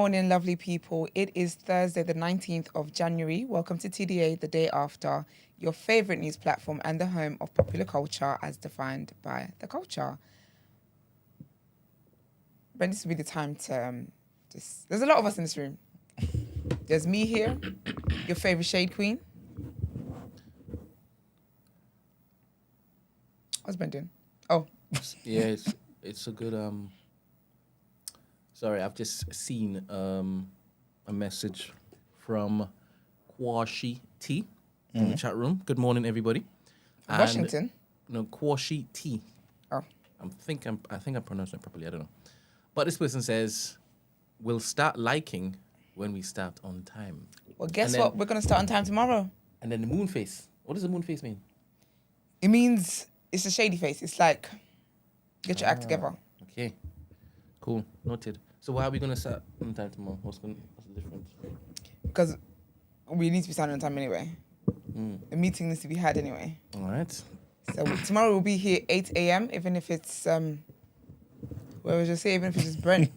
morning, lovely people. It is Thursday, the 19th of January. Welcome to TDA, the day after, your favourite news platform and the home of popular culture as defined by the culture. But this will be the time to there's a lot of us in this room. There's me here, your favourite shade queen. What's Ben doing? Oh. Yeah, it's a good... Sorry, I've just seen a message from Kwashi T in the chat room. Good morning, everybody. From Washington? No, Kwashi T. Oh. I think I'm pronouncing it properly. I don't know. But this person says, we'll start liking when we start on time. Well, guess what? We're going to start on time tomorrow. And then the moon face. What does the moon face mean? It means it's a shady face. It's like, get your act together. Okay. Cool. Noted. So why are we going to start on time tomorrow? What's the difference? Because we need to be starting on time anyway. The meeting needs to be had anyway. All right. So tomorrow we'll be here 8 a.m. even if it's, what was I say, even if it's just Brent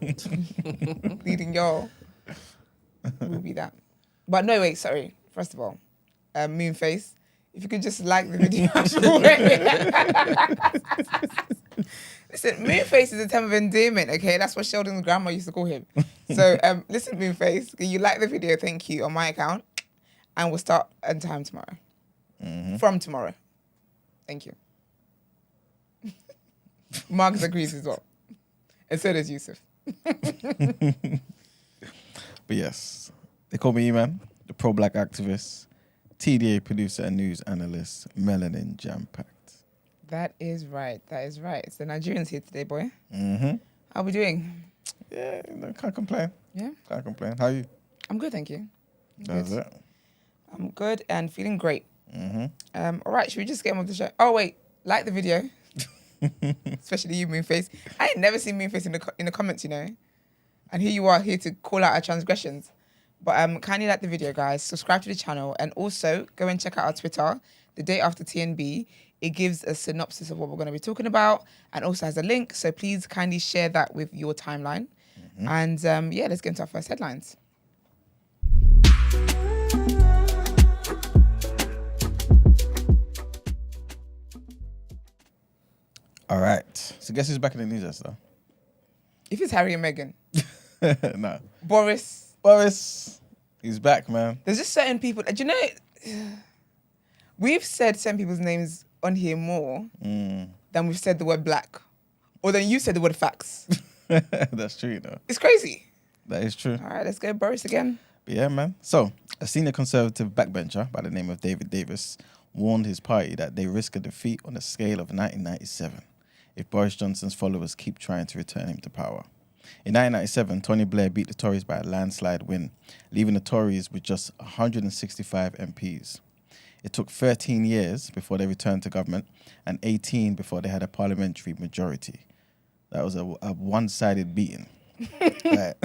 leading y'all. We'll be that. But no, wait, sorry. First of all, Moonface, if you could just like the video. Listen, Moonface is a term of endearment, okay? That's what Sheldon's grandma used to call him. So, listen, Moonface, can you like the video? Thank you, on my account. And we'll start on time tomorrow. From tomorrow. Thank you. Marcus agrees as well. And so does Yusuf. But yes, they call me E-Man, the pro-black activist, TDA producer and news analyst, melanin jam-packed. That is right. That is right. It's the Nigerians here today, boy. Mm-hmm. How are we doing? Yeah, can't complain. Yeah? Can't complain. How are you? I'm good, thank you. That's it. I'm good and feeling great. Mm-hmm. All right, should we just get on with the show? Oh, wait. Like the video. Especially you, Moonface. I ain't never seen Moonface in the comments, you know. And here you are, here to call out our transgressions. But kindly like the video, guys. Subscribe to the channel. And also, go and check out our Twitter, the day after TNB. It gives a synopsis of what we're going to be talking about and also has a link. So please kindly share that with your timeline. And yeah, let's get into our first headlines. All right. So guess who's back in the news, though? If it's Harry and Meghan. No. Boris. He's back, man. There's just certain people. Do you know, we've said certain people's names on here more than we've said the word black. Or than you said the word facts. That's true, though. It's crazy. That is true. All right, let's go Boris again. But yeah, man. So, a senior Conservative backbencher by the name of David Davis warned his party that they risk a defeat on the scale of 1997 if Boris Johnson's followers keep trying to return him to power. In 1997, Tony Blair beat the Tories by a landslide win, leaving the Tories with just 165 MPs. It took 13 years before they returned to government and 18 before they had a parliamentary majority. That was a one-sided beating. Right.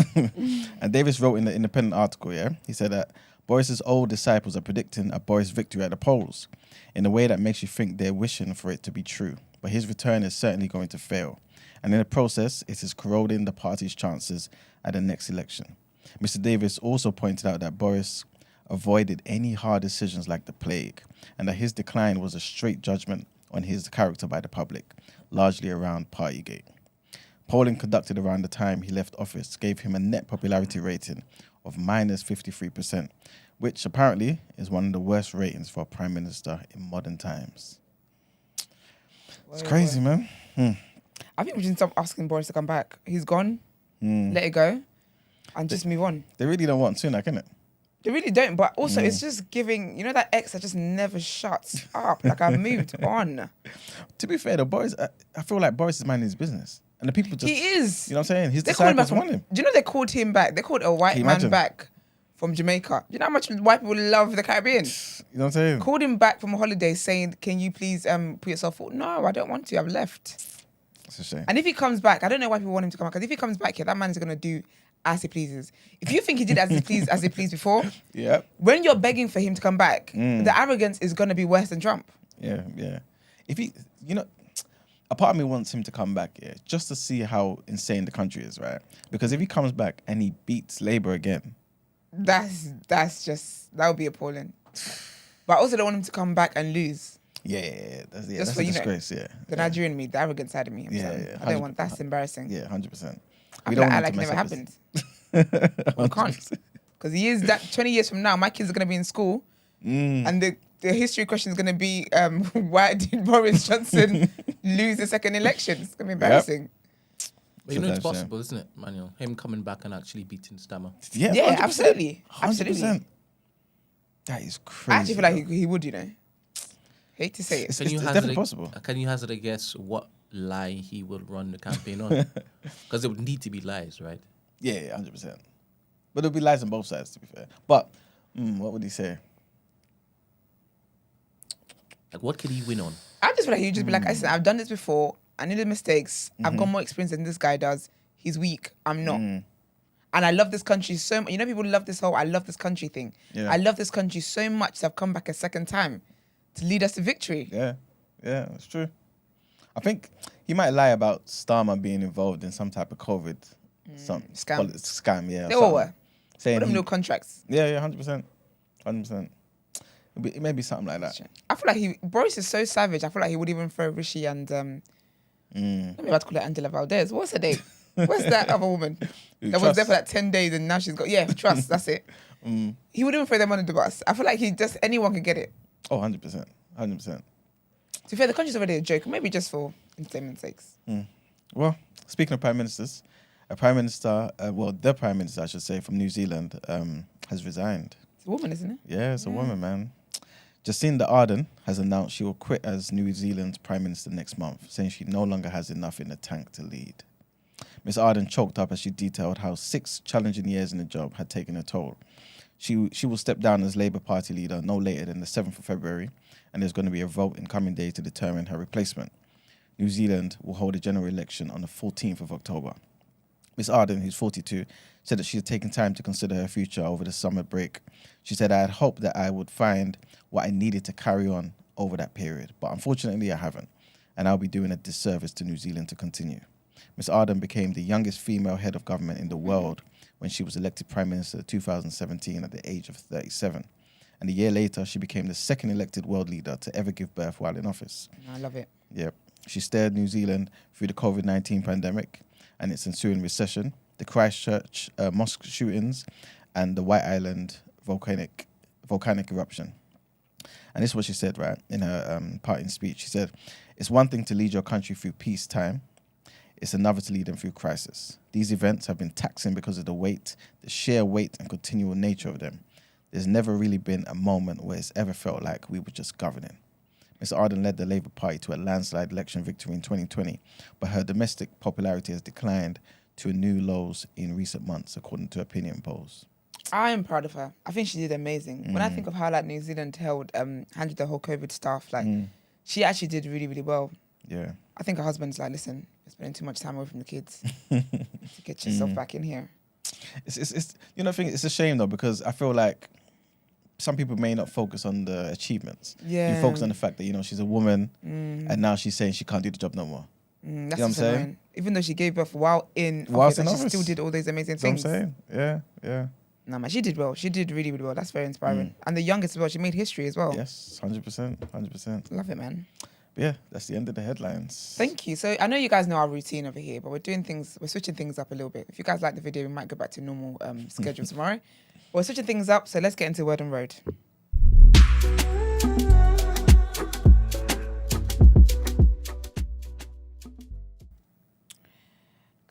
And Davis wrote in the Independent article, he said that Boris's old disciples are predicting a Boris victory at the polls in a way that makes you think they're wishing for it to be true. But his return is certainly going to fail. And in the process, it is corroding the party's chances at the next election. Mr. Davis also pointed out that Boris avoided any hard decisions like the plague, and that his decline was a straight judgment on his character by the public, largely around Partygate. Polling conducted around the time he left office gave him a net popularity rating of minus 53%, which apparently is one of the worst ratings for a prime minister in modern times. It's crazy, man. I think we should stop asking Boris to come back. He's gone. Let it go. And just move on. They really don't want Sunak, innit? They really don't. But also, it's just giving, you know, that ex that just never shuts up. Like, I moved on. To be fair, though, Boris, I feel like Boris is minding his business. And the people just... He is. You know what I'm saying? His disciples want him. Do you know they called him back? They called a white man back from Jamaica. Do you know how much white people love the Caribbean? You know what I'm saying? Called him back from a holiday saying, can you please put yourself forward? No, I don't want to. I've left. That's a shame. And if he comes back, I don't know why people want him to come back, because if he comes back here, that man is going to do as he pleases. If you think he did as he pleased before, when you're begging for him to come back, the arrogance is going to be worse than Trump. Yeah. If he, you know, a part of me wants him to come back, yeah, just to see how insane the country is, right? Because if he comes back and he beats Labour again, that would be appalling. But I also don't want him to come back and lose. That's Just a disgrace, The Nigerian me, the arrogant side of me. I don't want. That's embarrassing. Yeah, 100%. I feel like it never happened. We can't, because he is that 20 years from now, my kids are gonna be in school, and the history question is gonna be, why did Boris Johnson lose the second election? It's gonna be embarrassing. But you know it's possible, isn't it, Manuel? Him coming back and actually beating Stammer. Yeah, Yeah, 100%. absolutely. 100%. That is crazy. I actually feel like he would, you know. Hate to say it. It's definitely possible. Can you hazard a guess what lie he would run the campaign on? Because it would need to be lies, right? Yeah, 100%. But there'll be lies on both sides, to be fair. But what would he say? Like, what could he win on? I just feel like he'd just be like, listen, I've done this before. I knew the mistakes. I've got more experience than this guy does. He's weak. I'm not. And I love this country so much. You know, people love this whole I love this country thing. Yeah. I love this country so much that I've come back a second time to lead us to victory. Yeah, that's true. I think he might lie about Starmer being involved in some type of COVID scam. Yeah, They all were. Saying Put them no contracts. Yeah, 100%. It may be something like that. I feel like Boris is so savage. I feel like he would even throw Rishi and let me about to call her Angela Valdez. What's her name? What's that other woman that was there for like 10 days and now she's got trust. That's it. He would even throw them under the bus. I feel like anyone could get it. Oh, 100%. 100%. To be fair, the country's already a joke. Maybe just for entertainment's sakes. Well, speaking of prime ministers, the prime minister, I should say, from New Zealand has resigned. It's a woman, isn't it? Yeah, it's a woman, man. Jacinda Ardern has announced she will quit as New Zealand's prime minister next month, saying she no longer has enough in the tank to lead. Ms. Ardern choked up as she detailed how 6 challenging years in the job had taken a toll. She will step down as Labour Party leader no later than the 7th of February, and there's going to be a vote in coming days to determine her replacement. New Zealand will hold a general election on the 14th of October. Ms. Ardern, who's 42, said that she had taken time to consider her future over the summer break. She said, I had hoped that I would find what I needed to carry on over that period, but unfortunately I haven't, and I'll be doing a disservice to New Zealand to continue. Ms. Ardern became the youngest female head of government in the world when she was elected Prime Minister in 2017 at the age of 37. And a year later, she became the second elected world leader to ever give birth while in office. I love it. Yep. She steered New Zealand through the COVID-19 pandemic and its ensuing recession, the Christchurch mosque shootings, and the White Island volcanic eruption. And this is what she said, right, in her parting speech. She said, it's one thing to lead your country through peacetime. It's another to lead them through crisis. These events have been taxing because of the sheer weight and continual nature of them. There's never really been a moment where it's ever felt like we were just governing. Ms. Ardern led the Labour Party to a landslide election victory in 2020, but her domestic popularity has declined to new lows in recent months, according to opinion polls. I am proud of her. I think she did amazing. When I think of how New Zealand handled the whole COVID stuff, she actually did really, really well. Yeah. I think her husband's like, listen, you're spending too much time away from the kids. To get yourself back in here. It's you know, it's a shame though, because I feel like some people may not focus on the achievements. Yeah. You focus on the fact that, she's a woman and now she's saying she can't do the job no more. That's you know what I'm saying? annoying. Even though she gave birth while in office, and she still did all those amazing things. That's what I'm saying. Yeah. No, man, she did well. She did really, really well. That's very inspiring. And the youngest as well. She made history as well. Yes, 100%. Love it, man. But yeah, that's the end of the headlines. Thank you. So I know you guys know our routine over here, but we're switching things up a little bit. If you guys like the video, we might go back to normal schedule tomorrow. But we're switching things up, so let's get into Word on Road.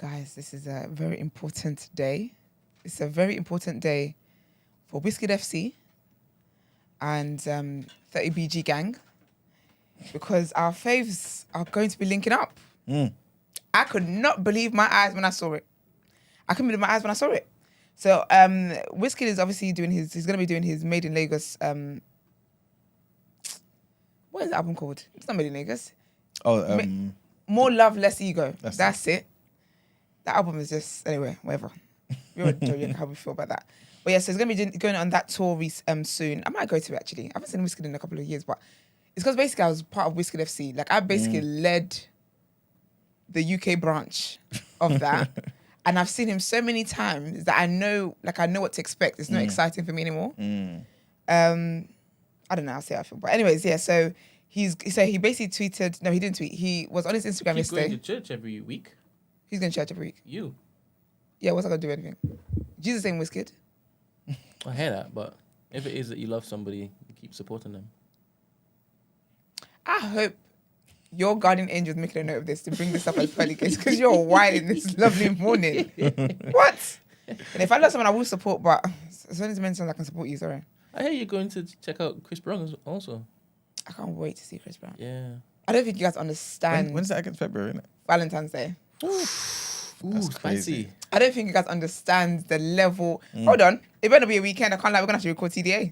Guys, this is a very important day. It's a very important day for Wizkid FC and 30BG gang, because our faves are going to be linking up. I could not believe my eyes when I saw it. So Wizkid is obviously he's going to be doing his Made in Lagos, what is the album called? It's not Made in Lagos. More Love, Less Ego. That's it. That album is just, anyway, whatever. We already know how we feel about that. But yeah, so he's going to be going on that tour soon. I might go to it, actually. I haven't seen Wizkid in a couple of years, but it's because basically I was part of Wizkid FC. Like, I basically led the UK branch of that. And I've seen him so many times that I know what to expect. It's not exciting for me anymore. I don't know, I'll see how I feel. But anyways, yeah, so he basically tweeted, no, he didn't tweet. He was on his Instagram He's yesterday. going to church every week. He's going to church every week. You. Yeah, what's I going to do anything? Jesus ain't Wizkid. I hear that, but if it is that you love somebody, you keep supporting them. I hope your guardian angel is making a note of this to bring this up as pearly case because you're wild in this lovely morning. What? And if I love someone, I will support, but as soon as you mention I can support you, sorry. I hear you're going to check out Chris Brown also. I can't wait to see Chris Brown. Yeah. I don't think you guys understand. When's that against February, isn't it? Valentine's Day. Ooh, spicy. I don't think you guys understand the level. Hold on. It better be a weekend. I can't lie. We're going to have to record TDA.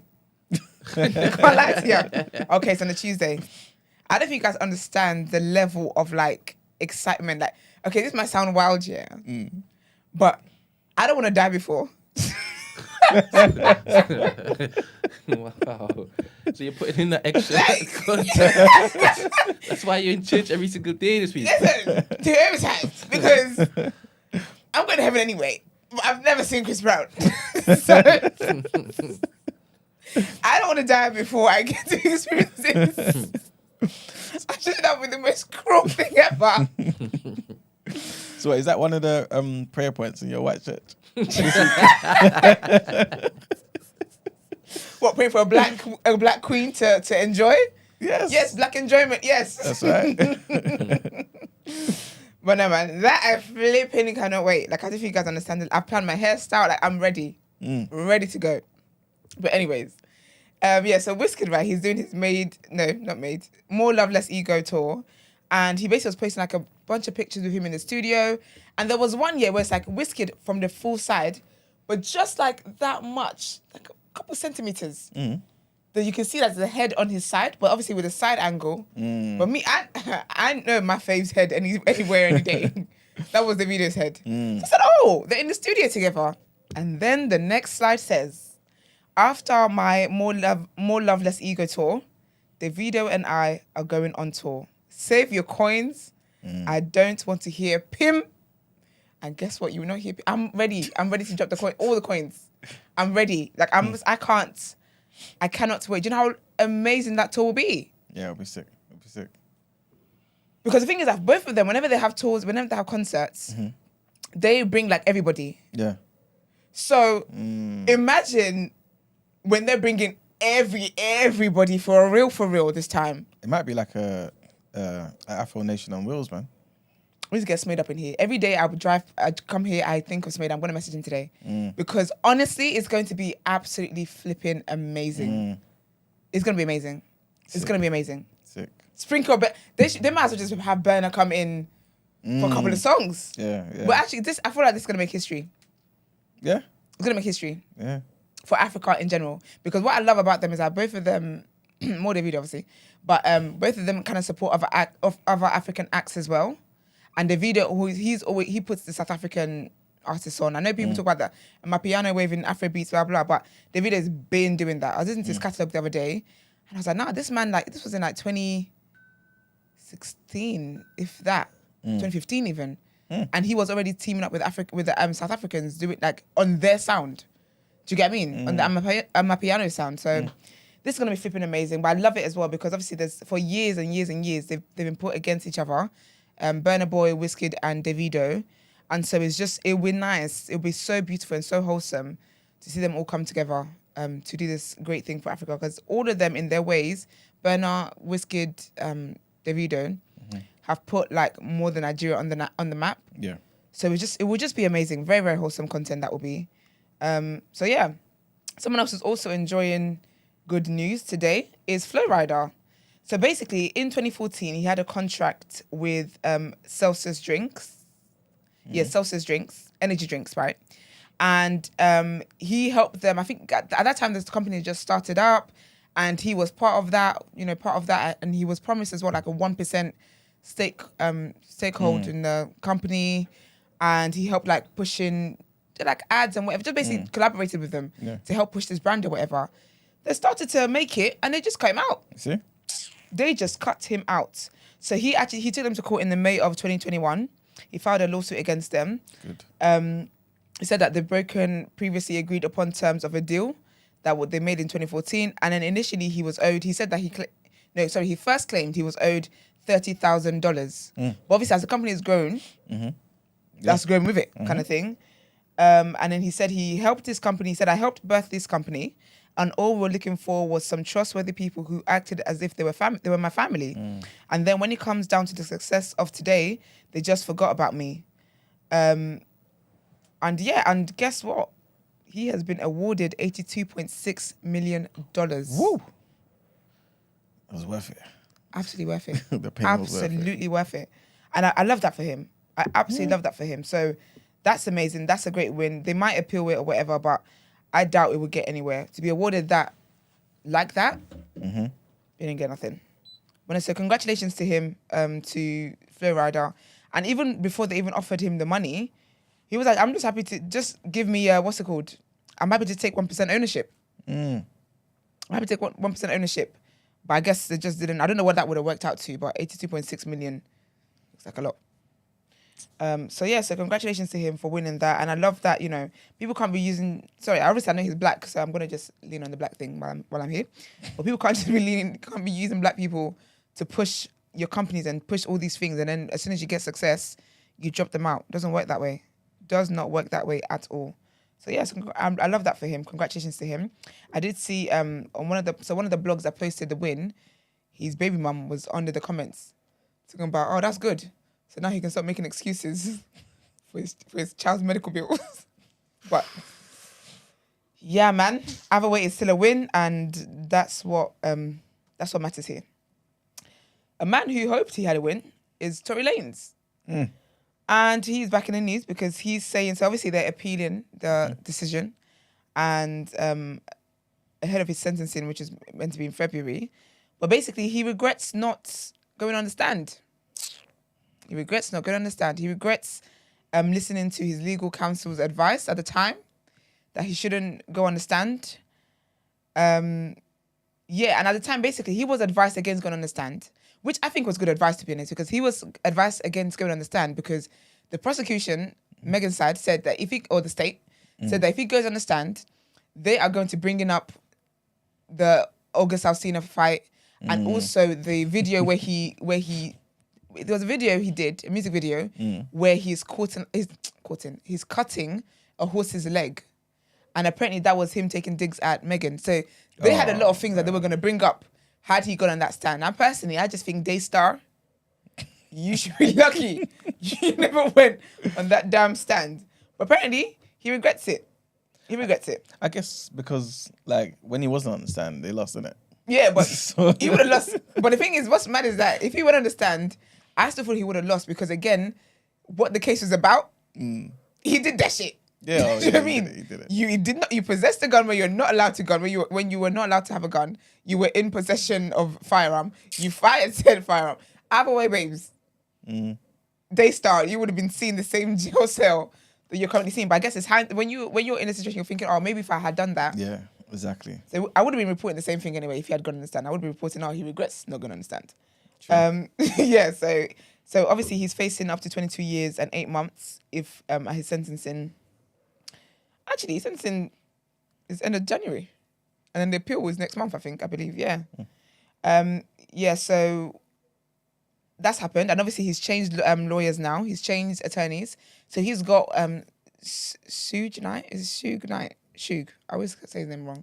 I can't lie to you. Okay, it's on a Tuesday. I don't think you guys understand the level of like excitement. Like, okay, this might sound wild, yeah. But I don't want to die before. Wow. So you're putting in that extra content. That's why you're in church every single day this week. Listen, to every time. Because I'm going to heaven anyway. But I've never seen Chris Brown. So I don't want to die before I get to experience this. I should end up with the most cruel thing ever. So is that one of the prayer points in your white church? What, pray for a black queen to enjoy? Yes. Yes, black enjoyment, yes. That's right. But no, man, that I flipping cannot wait. Like, I don't think you guys understand it. I've planned my hairstyle. Like, I'm ready. Ready to go. But anyways, yeah, so Wizkid, right, he's doing his More Love, Less Ego tour. And he basically was posting like a bunch of pictures with him in the studio. And there was one year where it's like Wizkid from the full side, but just like that much, like a couple centimeters. That you can see that's the head on his side, but obviously with a side angle. But me, I know my fave's head anywhere, any day. That was Davido's head. So I said, oh, they're in the studio together. And then the next slide says, after my More Love, Less Ego tour, Davido and I are going on tour. Save your coins. I don't want to hear Pim. And guess what? You will not hear Pim. I'm ready. I'm ready to drop the coin, all the coins. I'm ready. Like I cannot wait. Do you know how amazing that tour will be? Yeah, it'll be sick. It'll be sick. Because the thing is that both of them, whenever they have tours, whenever they have concerts, they bring like everybody. Yeah. So imagine when they're bringing everybody for real this time. It might be like a Afro Nation on wheels, man. We just get Smade up in here. Every day I'd come here, I think of Smade. I'm going to message him today. Because honestly, it's going to be absolutely flipping amazing. It's going to be amazing. Sick. It's going to be amazing. Sick. Sprinkle, but they might as well just have Burner come in for a couple of songs. Yeah. But actually, I feel like this is going to make history. Yeah. It's going to make history. Yeah. For Africa in general. Because what I love about them is that both of them, more Davido obviously, but both of them kind of support other African acts as well. And Davido, he puts the South African artists on. I know people talk about that, my piano waving Afrobeats, blah, blah, but Davido's been doing that. I was listening to his catalogue the other day, and I was like, nah, this man, like, this was in like 2016, if that, 2015 even. And he was already teaming up with the South Africans, doing like on their sound. Do you get what I mean? On the Amapiano sound. So this is going to be flipping amazing. But I love it as well because obviously for years and years and years, they've been put against each other. Burna Boy, Wizkid and Davido. And so it'll be nice. It'll be so beautiful and so wholesome to see them all come together to do this great thing for Africa. Because all of them in their ways, Burna, Wizkid, Davido, have put like more than Nigeria on the map. Yeah. So it will just be amazing. Very, very wholesome content that will be. So yeah, someone else who's also enjoying good news today is Flo Rida. So basically, in 2014, he had a contract with Celsius Drinks. Yeah, Celsius Drinks, energy drinks, right? And he helped them. I think at that time, this company just started up, and he was part of that. And he was promised as well like a 1% stakehold in the company, and he helped like pushing like ads and whatever. Just basically collaborated with them to help push this brand or whatever. They started to make it, and they just cut him out. See? They just cut him out. So he took them to court in the May of 2021. He filed a lawsuit against them. Good. He said that they've broken previously agreed upon terms of a deal that what they made in 2014. And then initially he was owed, he said that he first claimed he was owed $30,000. But obviously as the company has grown, that's grown with it kind of thing. And then he said he helped this company. He said, I helped birth this company. And all we were looking for was some trustworthy people who acted as if they were my family. And then when it comes down to the success of today, they just forgot about me. And guess what? He has been awarded $82.6 million. Woo! It was worth it. Absolutely worth it. The pain was worth it. Absolutely worth it. And I love that for him. I absolutely love that for him. So that's amazing. That's a great win. They might appeal it or whatever, but I doubt it would get anywhere. To be awarded that, like that, he didn't get nothing. But so congratulations to him, to Flo Rida. And even before they even offered him the money, he was like, I'm just happy to just give me, what's it called? I'm happy to take 1% ownership. I'm happy to take 1% ownership. But I guess they just didn't. I don't know what that would have worked out to, but 82.6 million looks like a lot. So congratulations to him for winning that. And I love that, people can't be using, obviously I know he's black, so I'm going to just lean on the black thing while I'm here. But people can't be using black people to push your companies and push all these things. And then as soon as you get success, you drop them out. It doesn't work that way. Does not work that way at all. So yes, I love that for him. Congratulations to him. I did see on one of the blogs that posted the win, his baby mum was under the comments talking about, oh, that's good. So now he can start making excuses for his child's medical bills. But yeah, man, either way, it's still a win, and that's what matters here. A man who hoped he had a win is Tory Lanez. And he's back in the news because he's saying, so obviously they're appealing the decision, and ahead of his sentencing, which is meant to be in February. But basically, he regrets not going on the stand. He regrets not going on the stand. He regrets listening to his legal counsel's advice at the time that he shouldn't go on the stand. And at the time, basically, he was advised against going on the stand, which I think was good advice, to be honest, because he was advised against going on the stand because the prosecution, Megan's side, said that the state, said that if he goes on the stand, they are going to bring up the August Alsina fight and also the video where there was a video he did, a music video, where he's cutting a horse's leg. And apparently that was him taking digs at Megan. So they had a lot of things that they were going to bring up had he gone on that stand. Now, personally, I just think Daystar, you should be lucky you never went on that damn stand. But apparently, he regrets it. I guess because, when he wasn't on the stand, they lost, innit? Yeah, but he would have lost. But the thing is, what's mad is that if he went on the stand, I still thought he would have lost because, again, what the case was about, he did that shit. Yeah, Do you know what I mean? He did it. You possessed a gun where you're not allowed to gun, when you were not allowed to have a gun. You were in possession of firearm. You fired said firearm. Either way, babes. Daystar, you would have been seeing the same jail cell that you're currently seeing. But I guess it's when you're in a situation, you're thinking, oh, maybe if I had done that. Yeah, exactly. So I would have been reporting the same thing anyway if he had gone on the stand. I would be reporting, oh, he regrets not going on the stand. So obviously he's facing up to 22 years and 8 months if his sentencing. Actually, his sentencing is end of January, and then the appeal was next month, I believe. Yeah. So that's happened, and obviously he's changed lawyers now. He's changed attorneys, so he's got Suge Knight. Is it Suge Knight? Suge. I always say his name wrong.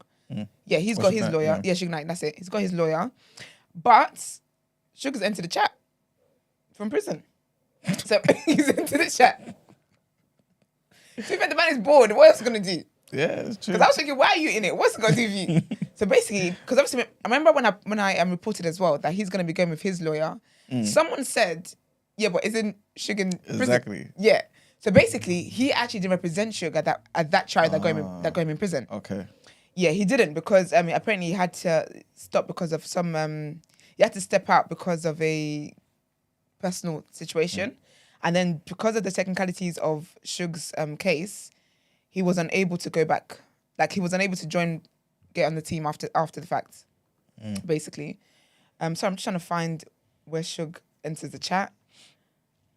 Yeah, he's got his lawyer. Yeah, Suge Knight. That's it. He's got his lawyer, but Suge's entered the chat from prison, so he's entered the chat. So if the man is bored, what else is he going to do? Yeah, it's true. Because I was thinking, why are you in it? What's it going to do for you? So basically, because obviously, I remember when I reported as well that he's going to be going with his lawyer, someone said, yeah, but isn't Suge in prison? Exactly. Yeah. So basically, he actually didn't represent Suge at that trial that got him in prison. Okay. Yeah, he didn't because apparently he had to stop because of some, he had to step out because of a personal situation. And then because of the technicalities of Suge's case, he was unable to go back. He was unable to get on the team after the fact, basically. So I'm just trying to find where Suge enters the chat.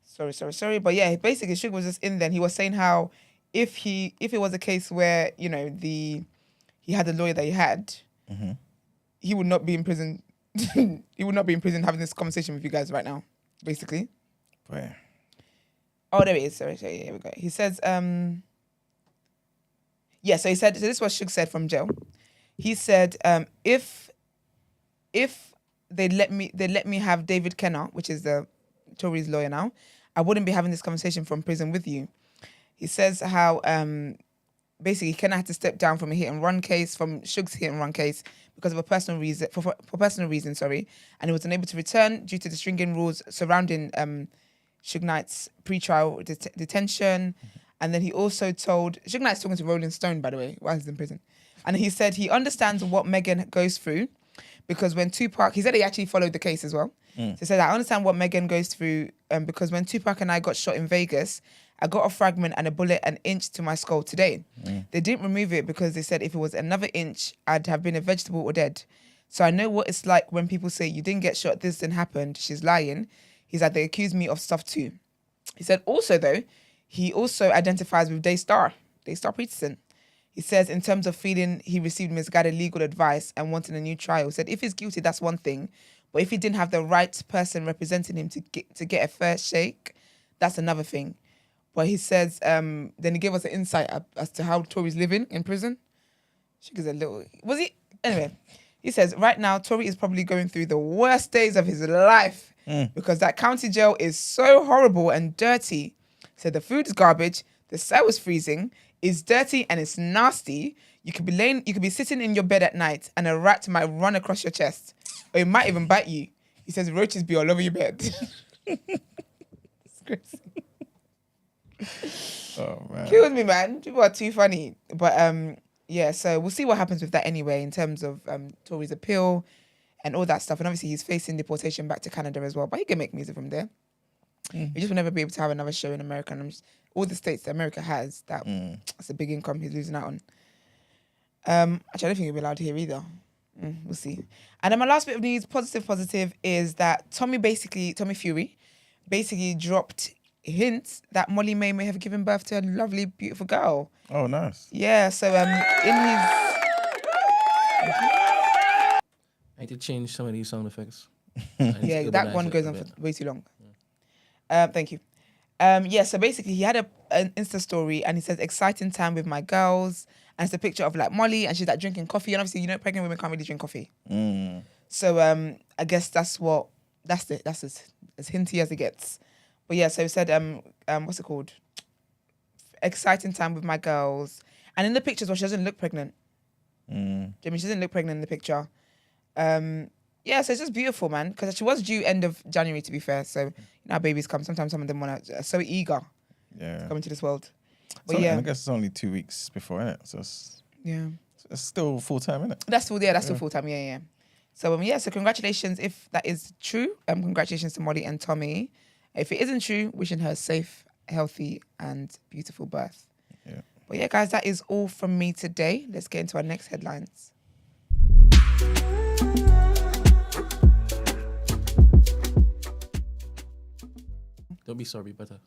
Sorry. But yeah, basically, Sugar was just in there. And he was saying how if it was a case where, you know, he had the lawyer that he had, he would not be in prison. He would not be in prison having this conversation with you guys right now, basically. Where? Oh, there it is. Sorry, here we go. He says, so he said, so this is what Suge said from jail. He said, if they let me have David Kenner, which is the Tories lawyer now, I wouldn't be having this conversation from prison with you. He says how basically Kenner had to step down from a hit and run case, from Suge's hit and run case, because of a personal reason, for personal reasons, and he was unable to return due to the stringent rules surrounding Suge Knight's pre-trial detention. And then he also told, Suge Knight's talking to Rolling Stone, by the way, while he's in prison. And he said he understands what Megan goes through, because when Tupac, he said he actually followed the case as well. So he said, I understand what Megan goes through, because when Tupac and I got shot in Vegas, I got a fragment and a bullet an inch to my skull today. They didn't remove it because they said if it was another inch, I'd have been a vegetable or dead. So I know what it's like when people say, you didn't get shot, this didn't happen, she's lying. He's like, they accuse me of stuff too. He said also though, he also identifies with Daystar Peterson. He says in terms of feeling he received misguided legal advice and wanting a new trial, he said if he's guilty, that's one thing. But if he didn't have the right person representing him to get a fair shake, that's another thing. But he says, then he gave us an insight as to how Tory's living in prison. Sugar's a little... Was he? Anyway, he says, right now, Tory is probably going through the worst days of his life because that county jail is so horrible and dirty. He said the food is garbage, the cell is freezing, it's dirty and it's nasty. You could be sitting in your bed at night and a rat might run across your chest. Or it might even bite you. He says roaches be all over your bed. It's crazy. Oh man. Kills me, man. People are too funny. But yeah, so we'll see what happens with that anyway in terms of Tory's appeal and all that stuff. And obviously he's facing deportation back to Canada as well. But he can make music from there. He just will never be able to have another show in America. And all the states that America has, that's a big income he's losing out on. Actually, I don't think he'll be allowed here either. We'll see. And then my last bit of news, positive, is that Tommy Fury basically dropped hints that Molly Mae may have given birth to a lovely, beautiful girl. Oh, nice. Yeah, so in his... I need to change some of these sound effects. Yeah, that one goes on for way too long. Thank you. Yeah, so basically he had an Insta story and he says, exciting time with my girls. And it's a picture of like Molly and she's like drinking coffee. And obviously, you know, pregnant women can't really drink coffee. So I guess that's as hinty as it gets. But yeah, so he said, what's it called? Exciting time with my girls. And in the pictures, well, she doesn't look pregnant. Do you know what I mean? She doesn't look pregnant in the picture. Yeah, so it's just beautiful, man. Because she was due end of January, to be fair. So, you know how babies come. Sometimes some of them are so eager to come into this world. But yeah. I guess it's only 2 weeks before, innit? So it's still full time, innit? That's still full time, yeah. So so congratulations if that is true. Congratulations to Molly and Tommy. If it isn't true, wishing her a safe, healthy, and beautiful birth. Yeah. But yeah, guys, that is all from me today. Let's get into our next headlines. Don't be sorry, better.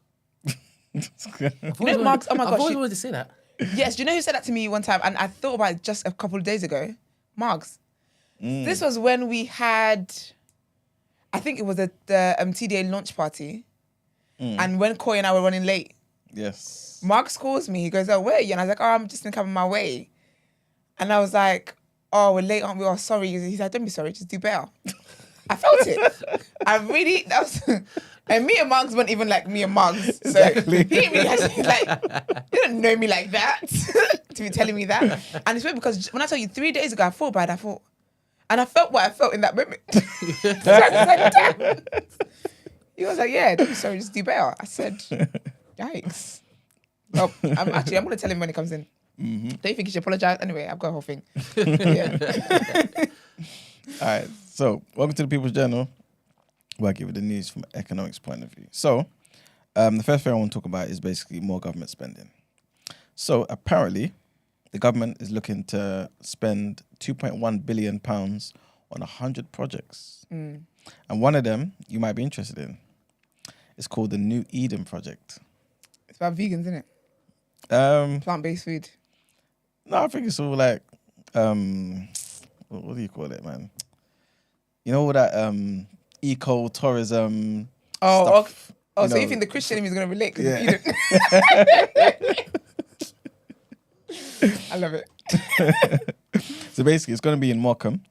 You know, Marks, oh my gosh. I've always wanted to say that. Yes, do you know who said that to me one time? And I thought about it just a couple of days ago. Marks. This was when we had, I think it was the TDA launch party. And when Koi and I were running late. Yes. Marks calls me. He goes, oh, where are you? And I was like, oh, I'm just coming my way. And I was like, oh, we're late, aren't we? Oh, sorry. He's like, don't be sorry, just do better. I felt it. And me and Marks weren't even like me and Marks. So exactly. He didn't really actually, he didn't know me like that to be telling me that. And it's weird because when I tell you 3 days ago, I thought about it, and I felt what I felt in that moment. So I was like, damn. He was like, yeah, don't be sorry, just do better. I said, yikes. Well, I'm going to tell him when he comes in. Don't you think he should apologize? Anyway, I've got a whole thing. Yeah. All right, so welcome to the People's Journal, where I give you the news from an economics point of view. So, the first thing I want to talk about is basically more government spending. So, apparently, the government is looking to spend £2.1 billion on 100 projects. And And one of them you might be interested in. It's called the New Eden Project. It's about vegans, isn't it? Um, Plant-based food. no, I think it's all like, what do you call it, man? You know all that eco-tourism stuff. So you think the Christian is going to relate? Yeah. You don't- I love it. So basically, it's going to be in Morecambe,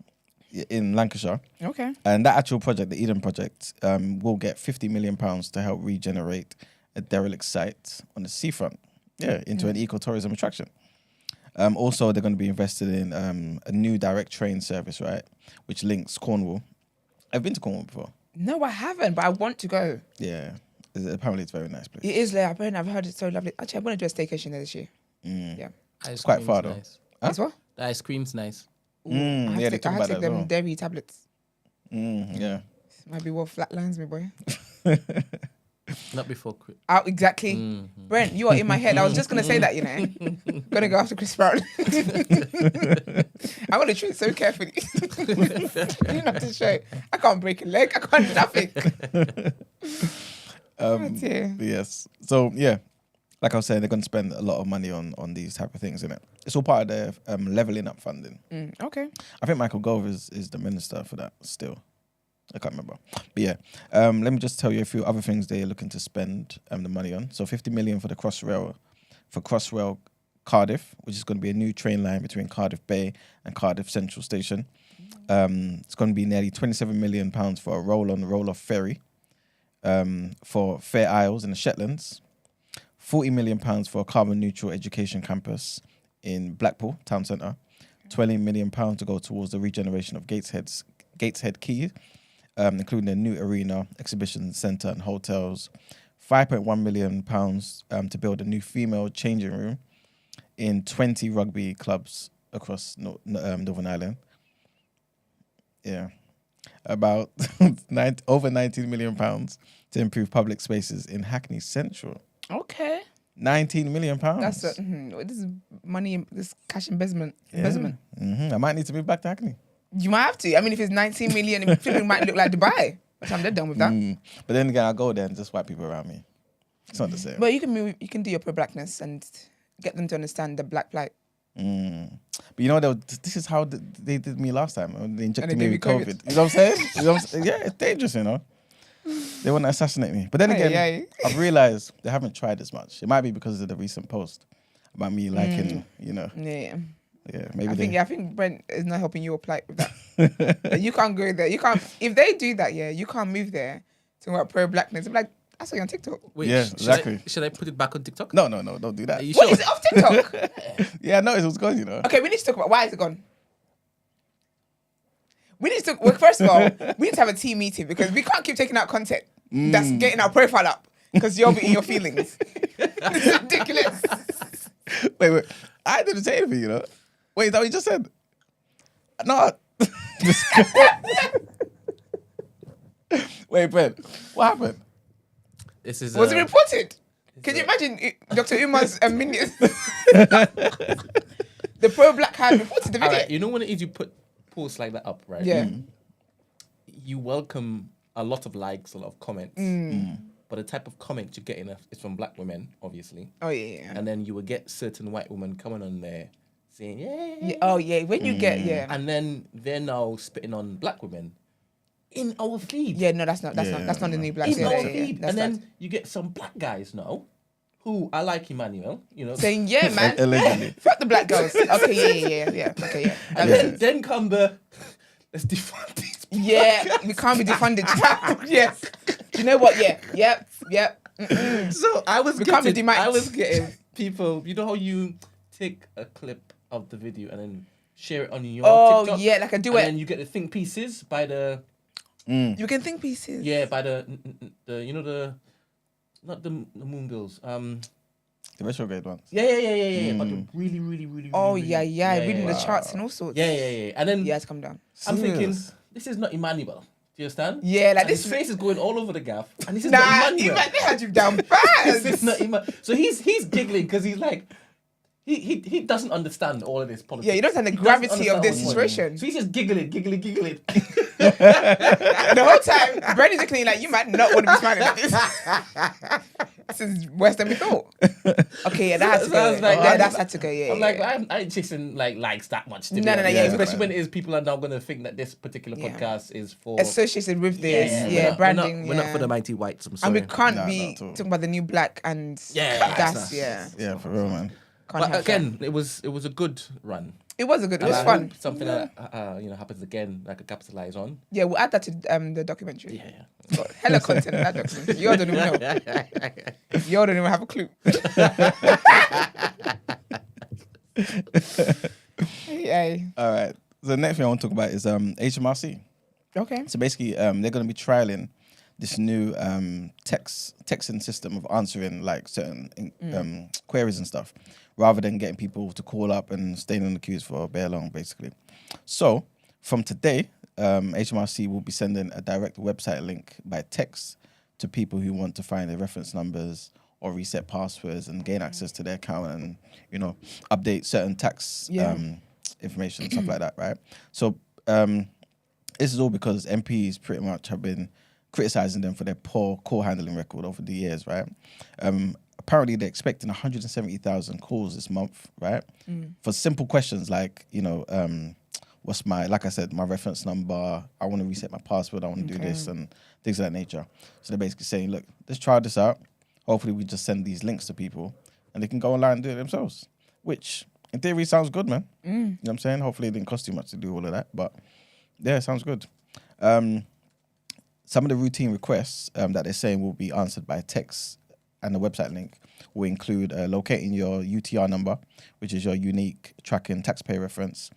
in Lancashire. Okay. And that actual project, the Eden Project, will get £50 million to help regenerate a derelict site on the seafront. Yeah, into an eco-tourism attraction. Also, they're going to be invested in a new direct train service, right? Which links Cornwall. I've been to Cornwall before. No, I haven't, but I want to go. Yeah. Apparently, it's a very nice place. It is there. I've heard it's so lovely. Actually, I want to do a staycation there this year. Yeah. It's quite far, though. Nice. As well? The ice cream's nice. I have yeah, to they take, talk I have about to take that as them well. dairy tablets. Yeah. Might be what flatlines me, boy. Not before. Out exactly. Brent, you are in my head. I was just gonna say that, you know. Gonna go after Chris Brown. I want to treat so carefully. You don't have to show. I can't break a leg. I can't do nothing. Oh, dear. Yes. So, yeah. Like I was saying, they're going to spend a lot of money on these type of things, innit? It's all part of their levelling up funding. Okay. I think Michael Gove is the minister for that still. I can't remember. But yeah, let me just tell you a few other things they're looking to spend the money on. So 50 million for the Crossrail Cardiff, which is going to be a new train line between Cardiff Bay and Cardiff Central Station. It's going to be nearly 27 million pounds for a roll-on, roll-off ferry for Fair Isles in the Shetlands. 40 million pounds for a carbon neutral education campus in Blackpool Town Centre. 20 million pounds to go towards the regeneration of Gateshead Quay, including a new arena, exhibition centre and hotels. 5.1 million pounds to build a new female changing room in 20 rugby clubs across Northern Ireland. Yeah. About over 19 million pounds to improve public spaces in Hackney Central. Okay. 19 million pounds. That's this is money. This cash embezzlement. I might need to move back to Hackney. You might have to. I mean, if it's 19 million, it might look like Dubai. But I'm dead done with that. But then again, I'll go there and just white people around me. It's not the same. But you can move. You can do your pro-blackness and get them to understand the black plight. But you know, this is how they did me last time. When they injected they me gave with you COVID. You know what I'm saying? Yeah, it's dangerous, you know. They want to assassinate me. But then again, I've realised they haven't tried as much. It might be because of the recent post about me liking, you know. Yeah. Yeah, maybe I think Brent is not helping your plight with that. Like, you can't go there. You can't. If they do that, you can't move there to work pro-blackness. I'm like, I saw you on TikTok. Wait, yeah, exactly. Should I put it back on TikTok? No, don't do that. Are you What sure? is it off TikTok? Yeah, no, it was gone, you know. Okay, we need to talk about why is it gone. We need to. Well, first of all, we need to have a team meeting because we can't keep taking out content that's getting our profile up because you're in your feelings. It's ridiculous. Wait. I didn't say anything, you know. Wait, is that what you just said? No. Wait, Ben, what happened? This is. Was it reported? Can you imagine Dr. Umar's minions? The pro-black hand reported the video. All right, you know when it is you put posts like that up, right? Yeah. You welcome a lot of likes, a lot of comments. But the type of comment you're getting is from black women, obviously. Oh, yeah. And then you will get certain white women coming on there saying, yeah. Oh, yeah. When you get, And then they're now spitting on black women in our feed. Yeah, no, that's not the new black. In Yeah, our yeah, feed. that's And that. then you get some black guys now who I like Emmanuel, you know. Saying, yeah, man. Allegedly. Fuck the black girls. Okay, yeah. Okay, yeah. And then come the, let's defund these people. Yeah, we can't be defunded. Yes. Do you know what? Yeah. Yep. So I was can't be getting demiked. people, you know how you take a clip of the video and then share it on your Oh, TikTok? yeah, like I do and it. then you get the think pieces by the, You can think pieces. yeah, by the you know, not the moon girls. The retrograde ones. Yeah. But the really. Oh, really, yeah. Reading the charts and all sorts. Yeah. And then Yeah, it's come down. I'm thinking, Serious? this is not Emmanuel. Do you understand? Yeah, like And this his face is going all over the gaff. And this is Nah, not Emmanuel. they had you down bad. This is not Emmanuel. So he's giggling because he's like, he doesn't understand all of this politics. Yeah, you don't understand the He doesn't gravity of understand this what's going on. situation. So he's just giggling. The whole time, Brandy's looking at you like, you might not want to be smiling like this. This is worse than we thought. Okay, yeah, that has to go. That's had to go, yeah. I'm like, I ain't chasing likes that much. No, Especially when it is people are now going to think that this particular podcast is for... Associated with this, branding. We're not for the mighty whites, I'm sorry. And we can't be talking about the new black and that's Yeah, for real, man. But again, it was a good run. It was it was fun. Something that happens again, I could capitalize on. Yeah, we'll add that to the documentary. Yeah. Got hella content in that documentary. You all don't even know. You all don't even have a clue. Hey. All right. So the next thing I want to talk about is HMRC. Okay. So basically, they're going to be trialing this new texting system of answering like certain queries and stuff, rather than getting people to call up and staying on the queues for bare long, basically. So from today, HMRC will be sending a direct website link by text to people who want to find their reference numbers or reset passwords and gain access to their account and, you know, update certain tax information and stuff like that, right? So this is all because MPs pretty much have been criticizing them for their poor call handling record over the years, right? Apparently, they're expecting 170,000 calls this month, right? For simple questions like, you know, what's my, like I said, my reference number, I want to reset my password, I want to do this and things of that nature. So they're basically saying, look, let's try this out. Hopefully we just send these links to people and they can go online and do it themselves, which in theory sounds good, man. You know what I'm saying? Hopefully it didn't cost too much to do all of that, but yeah, it sounds good. Some of the routine requests that they're saying will be answered by text, and the website link will include locating your UTR number, which is your unique tracking taxpayer reference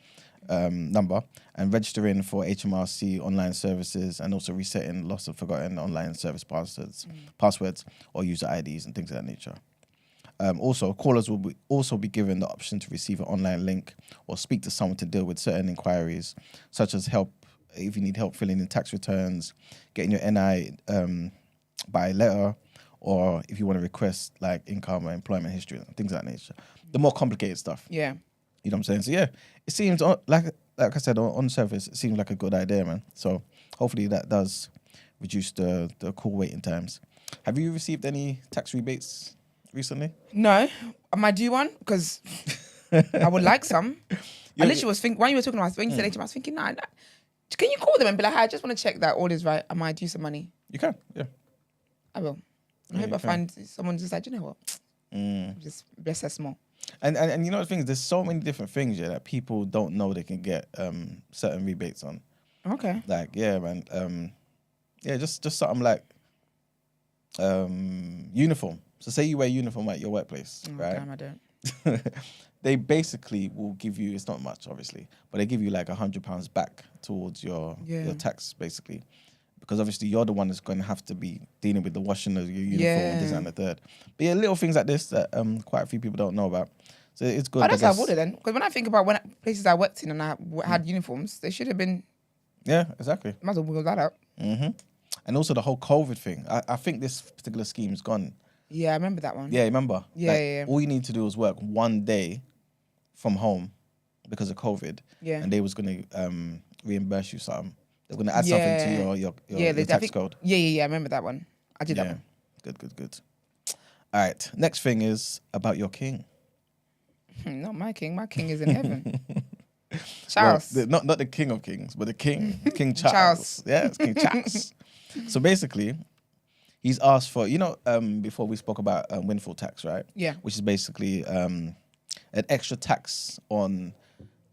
number, and registering for HMRC online services, and also resetting lost or forgotten online service passwords or user IDs and things of that nature. Also, callers will also be given the option to receive an online link or speak to someone to deal with certain inquiries, such as help if you need help filling in tax returns, getting your NI by letter, or if you want to request like income or employment history and things of that nature. The more complicated stuff. Yeah. You know what I'm saying? So yeah, it seems like I said on the surface, it seems like a good idea, man. So hopefully that does reduce the call waiting times. Have you received any tax rebates recently? No. Am I due one? Because I would like some. I literally was thinking, when you were talking about, when you said HM, I was thinking, nah, can you call them and be like, hi, I just want to check that all is right. Am I due some money? You can, yeah. I will. I hope I find someone just like, you know what? Just bless her small. And you know the thing is, there's so many different things that people don't know they can get certain rebates on. Okay. Like, yeah, man. Just something like uniform. So say you wear uniform at your workplace, right? Damn, I don't. They basically will give you, it's not much obviously, but they give you like £100 back towards your tax basically. Because obviously you're the one that's going to have to be dealing with the washing of your uniform and this and the third. But yeah, little things like this that quite a few people don't know about. So it's good. I don't have order then. Because when I think about places I worked in and I had uniforms, they should have been... Yeah, exactly. Might as well wiggle that out. Mm-hmm. And also the whole COVID thing. I think this particular scheme's gone. Yeah, I remember that one. Yeah, remember? Yeah, yeah. All you need to do is work one day from home because of COVID. Yeah. And they was going to reimburse you something. They're going to add something to your tax code. Yeah, I remember that one. I did that one. Good. All right, next thing is about your king. Not my king. My king is in heaven. Charles. Well, not the king of kings, but the king. King Charles. Yeah, it's King Charles. So basically, he's asked for, before we spoke about windfall tax, right? Yeah. Which is basically an extra tax on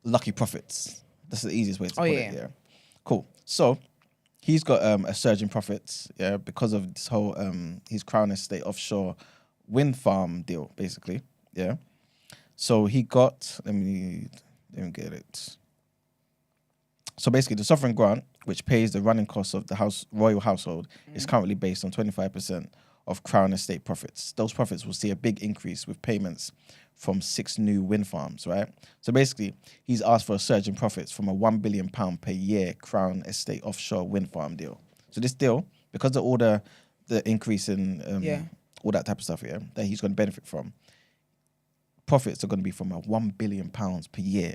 lucky profits. That's the easiest way to put it, yeah. Cool. So he's got a surge in profits, because of this whole his Crown Estate offshore wind farm deal, basically, yeah. So he got, let me get it. So basically, the sovereign grant, which pays the running costs of the royal household, is currently based on 25% of Crown Estate profits. Those profits will see a big increase with payments from 6 new wind farms, right? So basically, he's asked for a surge in profits from a £1 billion per year Crown Estate offshore wind farm deal. So this deal, because of all the increase in all that type of stuff, that he's going to benefit from, profits are going to be from a £1 billion per year.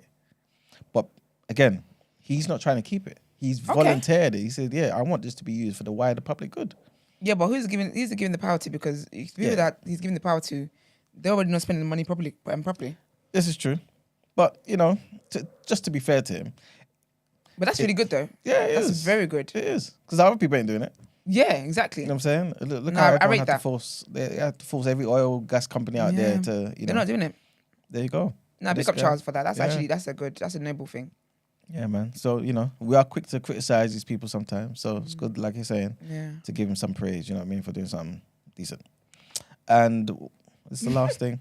But again, he's not trying to keep it. He's volunteered it. He said, yeah, I want this to be used for the wider public good. Yeah, but who's giving the power to? Because people that he's giving the power to, they're already not spending the money properly. This is true. But, you know, just to be fair to him. But that's really good though. Yeah, it that's is. very good. It is. Because other people ain't doing it. Yeah, exactly. You know what I'm saying? Look No, how I everyone rate had that. to force. They had to force every oil, gas company out there to, you know. They're not doing it. There you go. No, pick up Charles for that. That's that's a noble thing. Yeah, man. So, you know, we are quick to criticize these people sometimes. So it's good, like you're saying, to give him some praise, you know what I mean, for doing something decent. And this is the last thing.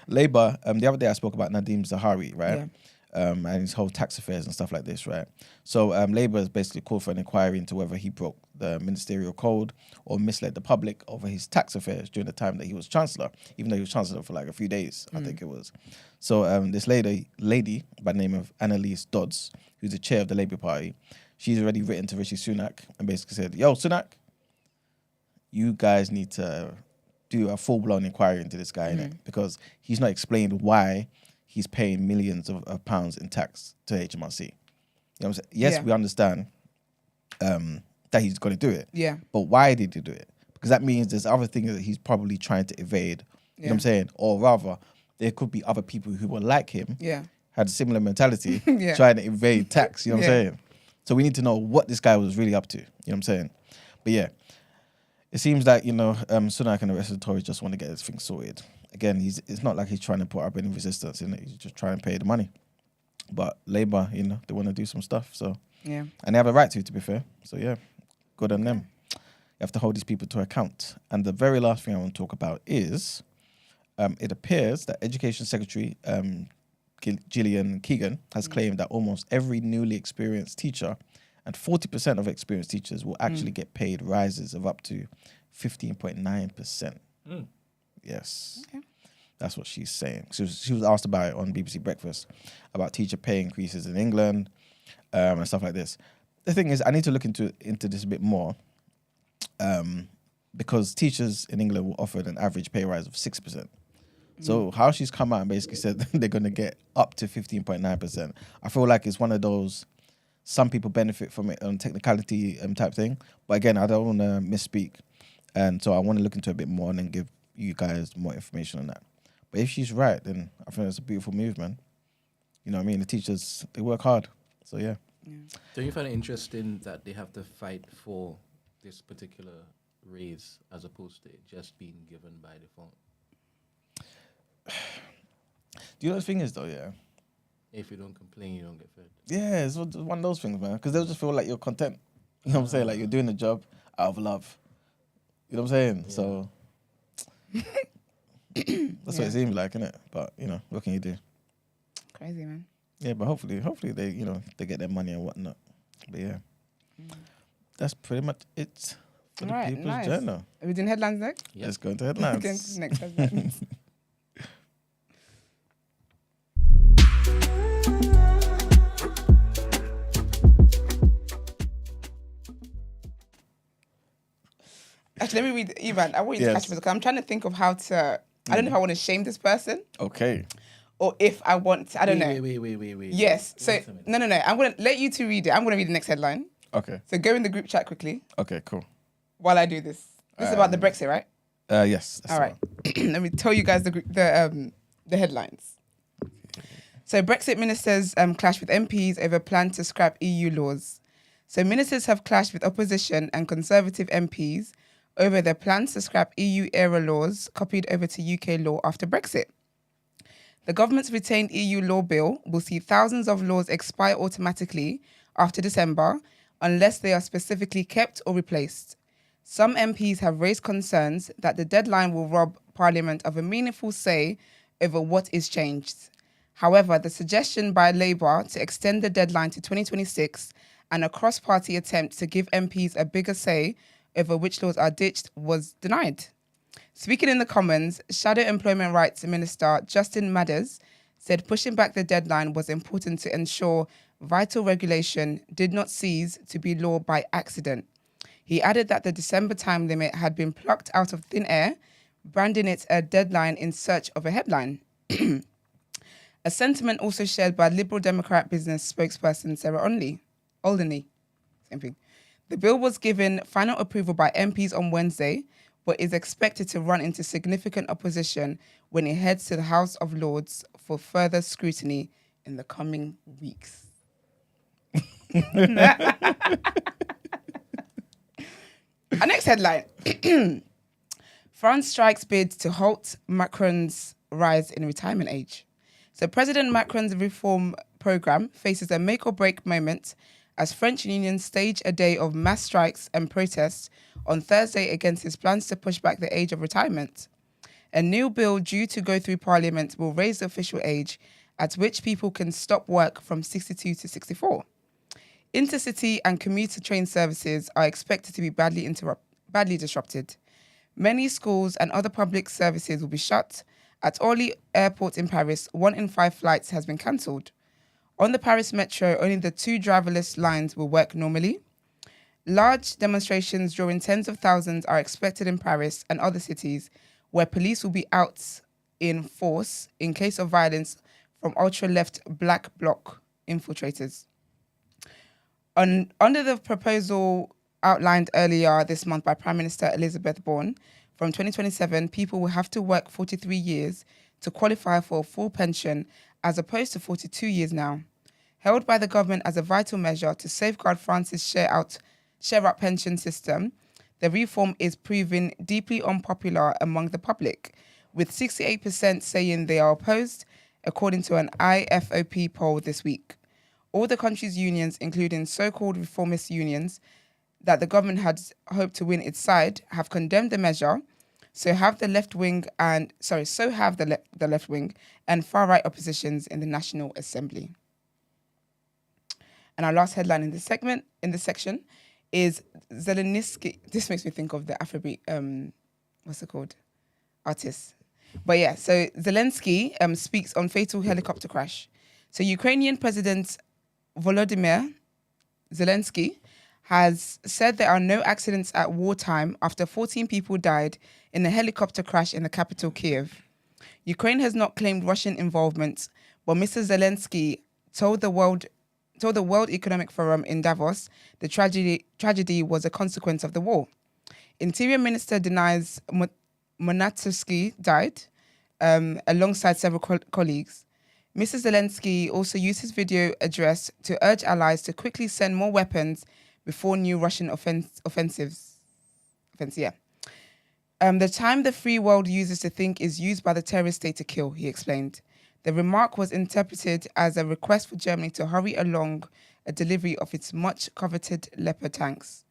Labour, the other day I spoke about Nadhim Zahawi, right? Yeah. And his whole tax affairs and stuff like this, right? So Labour has basically called for an inquiry into whether he broke the ministerial code or misled the public over his tax affairs during the time that he was Chancellor, even though he was Chancellor for like a few days, I think it was. So this lady by the name of Annalise Dodds, who's the chair of the Labour Party, she's already written to Rishi Sunak and basically said, yo, Sunak, you guys need to do a full-blown inquiry into this guy, innit? Because he's not explained why he's paying millions of pounds in tax to HMRC. You know what I'm saying? Yes, we understand that he's going to do it. Yeah. But why did he do it? Because that means there's other things that he's probably trying to evade. You know what I'm saying? Or rather, there could be other people who were like him, had a similar mentality, trying to evade tax. You know what I'm saying? So we need to know what this guy was really up to. You know what I'm saying? But yeah, it seems like, you know, Sunak and the rest of the Tories just want to get this thing sorted. Again, it's not like he's trying to put up any resistance in it. He's just trying to pay the money. But Labour, you know, they want to do some stuff. So and they have a right to be fair. So yeah, good on them. You have to hold these people to account. And the very last thing I want to talk about is it appears that Education Secretary Gillian Keegan has claimed that almost every newly experienced teacher and 40% of experienced teachers will actually get paid rises of up to 15.9%. Yes. Okay. That's what she's saying. She was asked about it on BBC Breakfast about teacher pay increases in England and stuff like this. The thing is, I need to look into this a bit more because teachers in England were offered an average pay rise of 6%. So how she's come out and basically said they're going to get up to 15.9%, I feel like it's one of those, some people benefit from it on technicality type thing. But again, I don't want to misspeak. And so I want to look into it a bit more and then give you guys more information on that. But if she's right, then I think it's a beautiful move, man. You know what I mean? The teachers, they work hard. So yeah. Don't you find it interesting that they have to fight for this particular raise as opposed to it just being given by default? Do you know what the thing is though, yeah? If you don't complain, you don't get fed. Yeah, it's one of those things, man. Because they'll just feel like you're content. You know what I'm saying? Like you're doing the job out of love. You know what I'm saying? Yeah. So that's what it seems like, innit? But, you know, what can you do? Crazy, man. Yeah, but hopefully they, you know, they get their money and whatnot. But yeah, that's pretty much it for the People's Journal. Are we doing headlines next? Yep. Let's go into headlines. Going to the next headlines. Actually, let me read Ivan. I want you to catch me because I'm trying to think of how to. I don't know if I want to shame this person. Okay. Or if I want to, I don't know. Wait. Yes. So no. I'm gonna let you two read it. I'm gonna read the next headline. Okay. So go in the group chat quickly. Okay, cool. While I do this. This is about the Brexit, right? Yes. All right. Let me tell you guys the headlines. So Brexit ministers clash with MPs over plan to scrap EU laws. So ministers have clashed with opposition and Conservative MPs over their plans to scrap EU-era laws copied over to UK law after Brexit. The government's retained EU law bill will see thousands of laws expire automatically after December unless they are specifically kept or replaced. Some MPs have raised concerns that the deadline will rob Parliament of a meaningful say over what is changed. However, the suggestion by Labour to extend the deadline to 2026 and a cross-party attempt to give MPs a bigger say over which laws are ditched was denied. Speaking in the Commons, Shadow Employment Rights Minister Justin Madders said pushing back the deadline was important to ensure vital regulation did not cease to be law by accident. He added that the December time limit had been plucked out of thin air, branding it a deadline in search of a headline. A sentiment also shared by Liberal Democrat business spokesperson Sarah Onley. Alderney. Same thing. The bill was given final approval by MPs on Wednesday, but is expected to run into significant opposition when it heads to the House of Lords for further scrutiny in the coming weeks. Our next headline. France strikes bid to halt Macron's rise in retirement age. So President Macron's reform program faces a make or break moment as French unions stage a day of mass strikes and protests on Thursday against his plans to push back the age of retirement. A new bill due to go through Parliament will raise the official age at which people can stop work from 62 to 64. Intercity and commuter train services are expected to be badly disrupted. Many schools and other public services will be shut. At Orly Airport in Paris, 1 in 5 flights has been cancelled. On the Paris metro, only the 2 driverless lines will work normally. Large demonstrations drawing tens of thousands are expected in Paris and other cities, where police will be out in force in case of violence from ultra-left black bloc infiltrators. Under the proposal outlined earlier this month by Prime Minister Elizabeth Bourne, from 2027, people will have to work 43 years to qualify for a full pension, as opposed to 42 years now. Held by the government as a vital measure to safeguard France's share-out pension system, the reform is proving deeply unpopular among the public, with 68% saying they are opposed, according to an IFOP poll this week. All the country's unions, including so-called reformist unions that the government had hoped to win its side, have condemned the measure. So have the left wing and far-right oppositions in the National Assembly. And our last headline in this section is Zelensky. This makes me think of the Afrobeat, artist. But yeah, so Zelensky speaks on fatal helicopter crash. So Ukrainian President Volodymyr Zelensky has said there are no accidents at wartime after 14 people died in a helicopter crash in the capital, Kiev. Ukraine has not claimed Russian involvement, but Mr. Zelensky told the World Economic Forum in Davos the tragedy was a consequence of the war. Interior Minister denies Monatovsky died alongside several colleagues. Mr. Zelensky also used his video address to urge allies to quickly send more weapons before new Russian offensives. The time the free world uses to think is used by the terrorist state to kill, he explained. The remark was interpreted as a request for Germany to hurry along a delivery of its much-coveted Leopard tanks.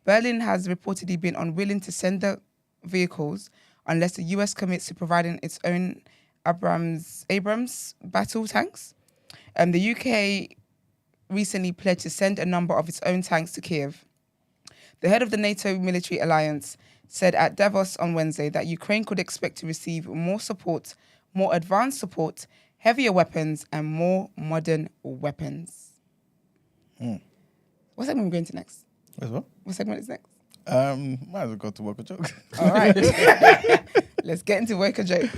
Berlin has reportedly been unwilling to send the vehicles unless the US commits to providing its own Abrams battle tanks. The UK recently pledged to send a number of its own tanks to Kiev. The head of the NATO military alliance said at Davos on Wednesday that Ukraine could expect to receive more support, more advanced support, heavier weapons, and more modern weapons. What segment are we going to next? What segment is next? Might as well go to work a joke. All right. Let's get into work a joke.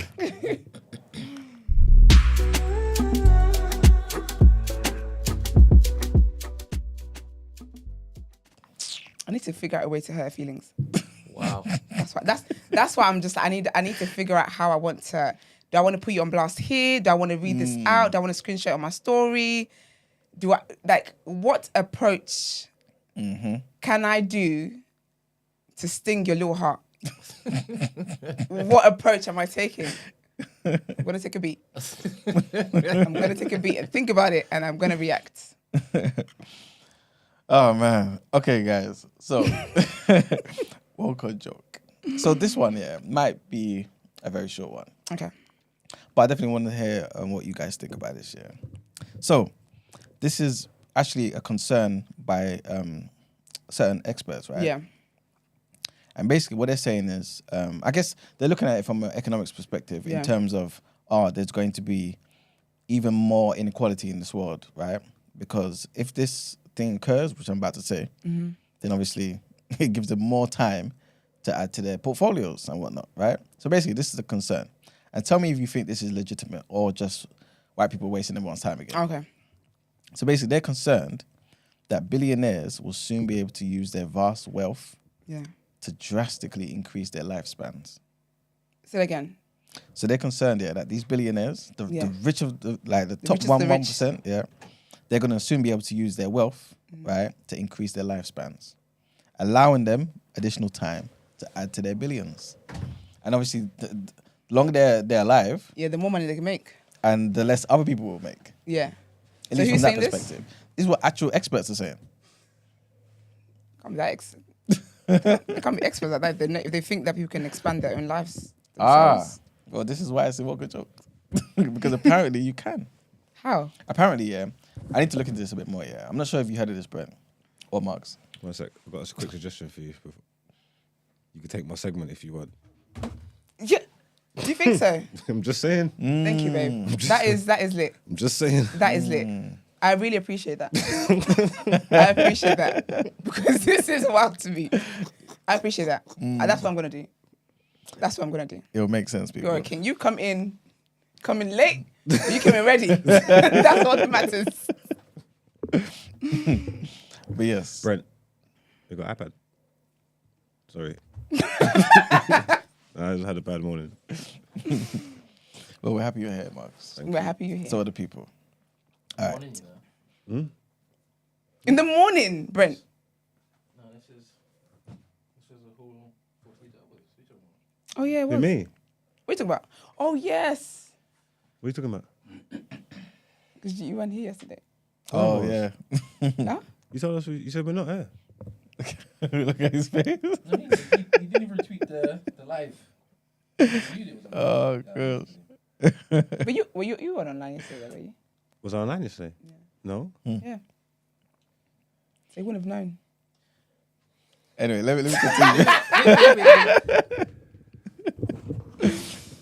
I need to figure out a way to hurt her feelings. Wow. That's why I'm just I need to figure out how I want to. Do I want to put you on blast here? Do I want to read this out? Do I want to screenshot on my story? Do I what approach can I do to sting your little heart? What approach am I taking? I'm gonna take a beat. I'm gonna take a beat and think about it, and I'm gonna react. Oh man. Okay, guys. So, welcome joke. So this one, might be a very short one. Okay. But I definitely want to hear what you guys think about this. Yeah. So, this is actually a concern by certain experts, right? Yeah. And basically, what they're saying is, I guess they're looking at it from an economics perspective in terms of, there's going to be even more inequality in this world, right? Because if this thing occurs, which I'm about to say, then obviously it gives them more time to add to their portfolios and whatnot, right? So basically, this is a concern. And tell me if you think this is legitimate or just white people wasting everyone's time again. Okay. So basically, they're concerned that billionaires will soon be able to use their vast wealth to drastically increase their lifespans. Say it again. So they're concerned, that these billionaires, the rich of the top richest 1%, they're going to soon be able to use their wealth, right, to increase their lifespans, allowing them additional time to add to their billions. And obviously, the longer they're alive, the more money they can make, and the less other people will make. Yeah. At So least who's from that saying this? perspective. This is what actual experts are saying. Can't be that they can't be experts like that if they think that people can expand their own lives themselves. Well, this is why it's a welcome joke. Because apparently you can. How? Apparently, I need to look into this a bit more, I'm not sure if you heard of this, Brent. Or Marks. 1 sec. I've got a quick suggestion for you. You can take my segment if you want. Yeah. Do you think so? I'm just saying. Thank you, babe. That is lit. I'm just saying. That is lit. I really appreciate that. I appreciate that. Because this is wild to me. I appreciate that. And that's what I'm going to do. That's what I'm going to do. It'll make sense, people. You're a king. You come in late, but you come in ready. That's what matters. But yes. Brent, you got iPad? Sorry. I just had a bad morning. Well, we're happy you're here, Marks. We're happy you're here. So are the people. All right. In the morning, Brent. No, this is a whole 48 hours. Oh, yeah, it was. Me? What are you talking about? Oh, yes. What are you talking about? Because you weren't here yesterday. Oh, yeah. No? You told us, you said we're not here. Look at his face. No, he didn't even retweet the live. Oh, gosh. But you weren't online yesterday, were you? Was I online yesterday? Yeah. No? Yeah. They wouldn't have known. Anyway, let me continue.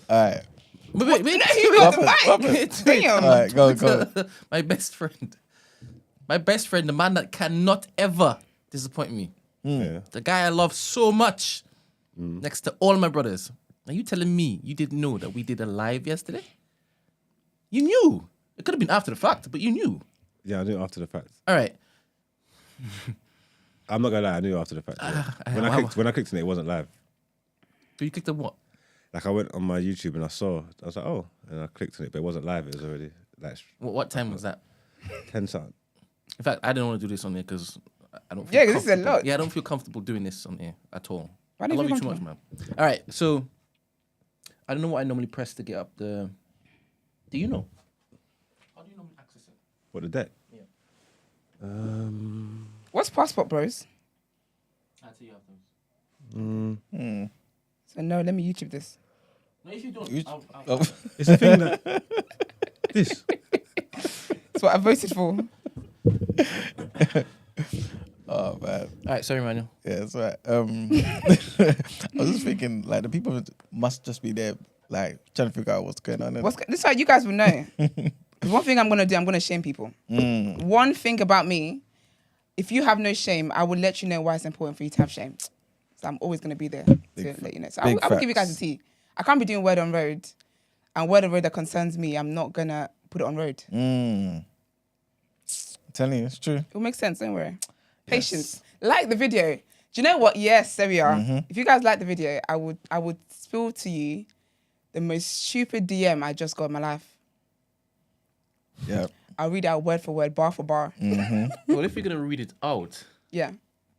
All right. Wait. You got the mic. Damn. All right, go. My best friend, the man that cannot ever disappoint me. Yeah. The guy I love so much, next to all my brothers. Are you telling me you didn't know that we did a live yesterday? You knew. It could have been after the fact, but you knew. Yeah, I knew after the fact. All right. I'm not gonna lie, I knew after the fact. When I clicked on it, it wasn't live. So you clicked on what? Like I went on my YouTube and I was like, oh, and I clicked on it, but it wasn't live. It was already like What time was that? 10 something. In fact, I didn't want to do this on there because I don't feel Yeah, 'cause this is a comfortable. lot. Yeah, I don't feel comfortable doing this on here at all. Why I don't you love feel you too much, man. All right, so I don't know what I normally press to get up the... Do you know? How do you normally access it? What, the deck? Yeah. What's passport, bros? I'll tell you afterwards. So no, let me YouTube this. No, if you don't, Oh. It's the thing that... This. That's what I voted for. Oh, man. All right, sorry, Manuel. Yeah, that's right. I was just thinking, like, the people must just be there, like, trying to figure out what's going on. This is how you guys will know. 'Cause one thing I'm going to do, I'm going to shame people. One thing about me, if you have no shame, I will let you know why it's important for you to have shame. So I'm always going to be there to let you know. So I will give you guys a tea. I can't be doing word on road. And word on road that concerns me, I'm not going to put it on road. I'm telling you, it's true. It will make sense, don't worry. Patience. Like the video. Do you know what? Yes, there we are. If you guys like the video, I would spill to you the most stupid DM I just got in my life. Yeah. I'll read out word for word, bar for bar. Well, if you're going to read it out, Yeah. do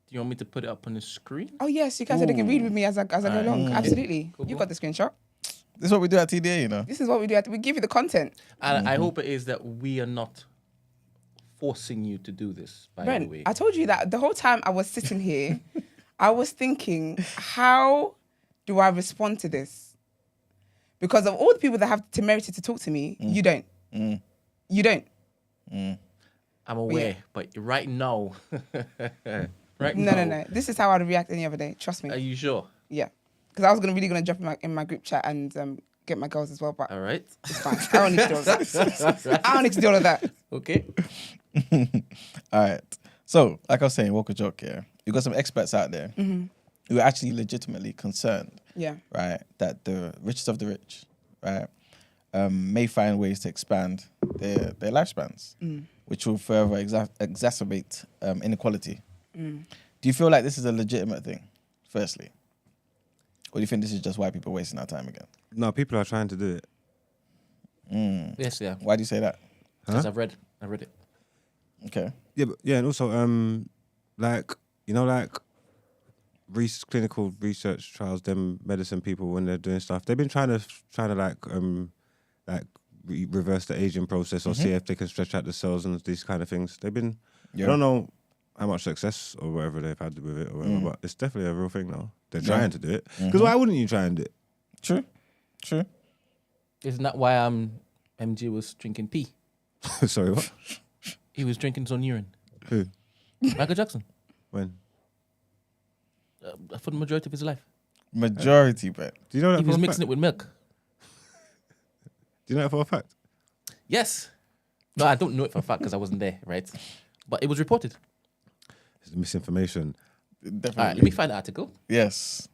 you want me to put it up on the screen? Oh, yes, you guys said they can read with me as I go along. Absolutely. Cool. You got the screenshot. This is what we do at TDA, you know. This is what we do. We give you the content. And I hope it is that we are not forcing you to do this, by the Brent, way. I told you that the whole time I was sitting here, I was thinking, how do I respond to this? Because of all the people that have temerity to talk to me, you don't. You don't. I'm aware, but right now... No. This is how I'd react any other day. Trust me. Are you sure? Yeah. Because I was really going to jump in my group chat and get my girls as well, but All right. it's fine. I don't need to do all of that. I don't need to do all of that. Okay. All right. So, like I was saying, walk a joke here. You've got some experts out there who are actually legitimately concerned, Yeah. right, that the richest of the rich, right, may find ways to expand their lifespans, which will further exacerbate inequality. Mm. Do you feel like this is a legitimate thing, firstly? Or do you think this is just why people are wasting our time again? No, people are trying to do it. Yes, yeah. Why do you say that? Because I've read it. Okay. Yeah, but yeah, and also like clinical research trials, them medicine people when they're doing stuff, they've been trying to reverse the aging process or see if they can stretch out the cells and these kind of things. They've been. I don't know how much success or whatever they've had with it or whatever, but it's definitely a real thing now. They're trying to do it because why wouldn't you try and do it? True. Isn't that why MG was drinking pee? Sorry, what? He was drinking his own urine. Who? Michael Jackson. When? For the majority of his life. Majority, bet. Do you know that He for was a mixing fact? it with milk. Do you know that for a fact? Yes. No, I don't know it for a fact because I wasn't there, right? But it was reported. It's misinformation. Definitely. All right, let me find the article. Yes.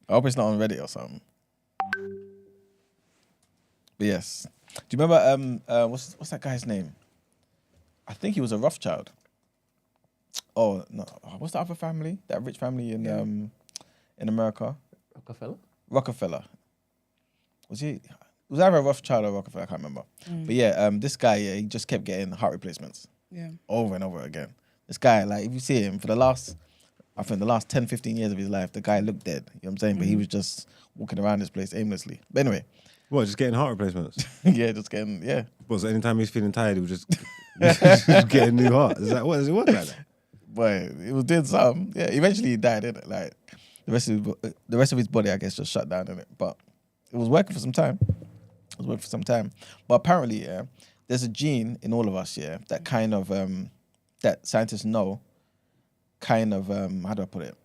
I hope it's not on Reddit or something. But yes. Do you remember what's that guy's name? I think he was a Rothschild. Oh no, what's the other family? That rich family in America? Rockefeller. Was he? It was either a Rothschild or Rockefeller. I can't remember. But yeah, this guy, he just kept getting heart replacements. Yeah. Over and over again. This guy, like, if you see him for the last 10, 15 years of his life, the guy looked dead. You know what I'm saying? But he was just walking around this place aimlessly. But anyway. What, just getting heart replacements? Yeah, just getting, yeah. Well, so anytime he's feeling tired, he was just get a new heart. Is that what? Does it work like that? But he was doing something. Yeah, eventually he died, innit? Like, the rest of his body, I guess, just shut down, innit? But it was working for some time. But apparently, yeah, there's a gene in all of us, yeah, that kind of, that scientists know, kind of, how do I put it?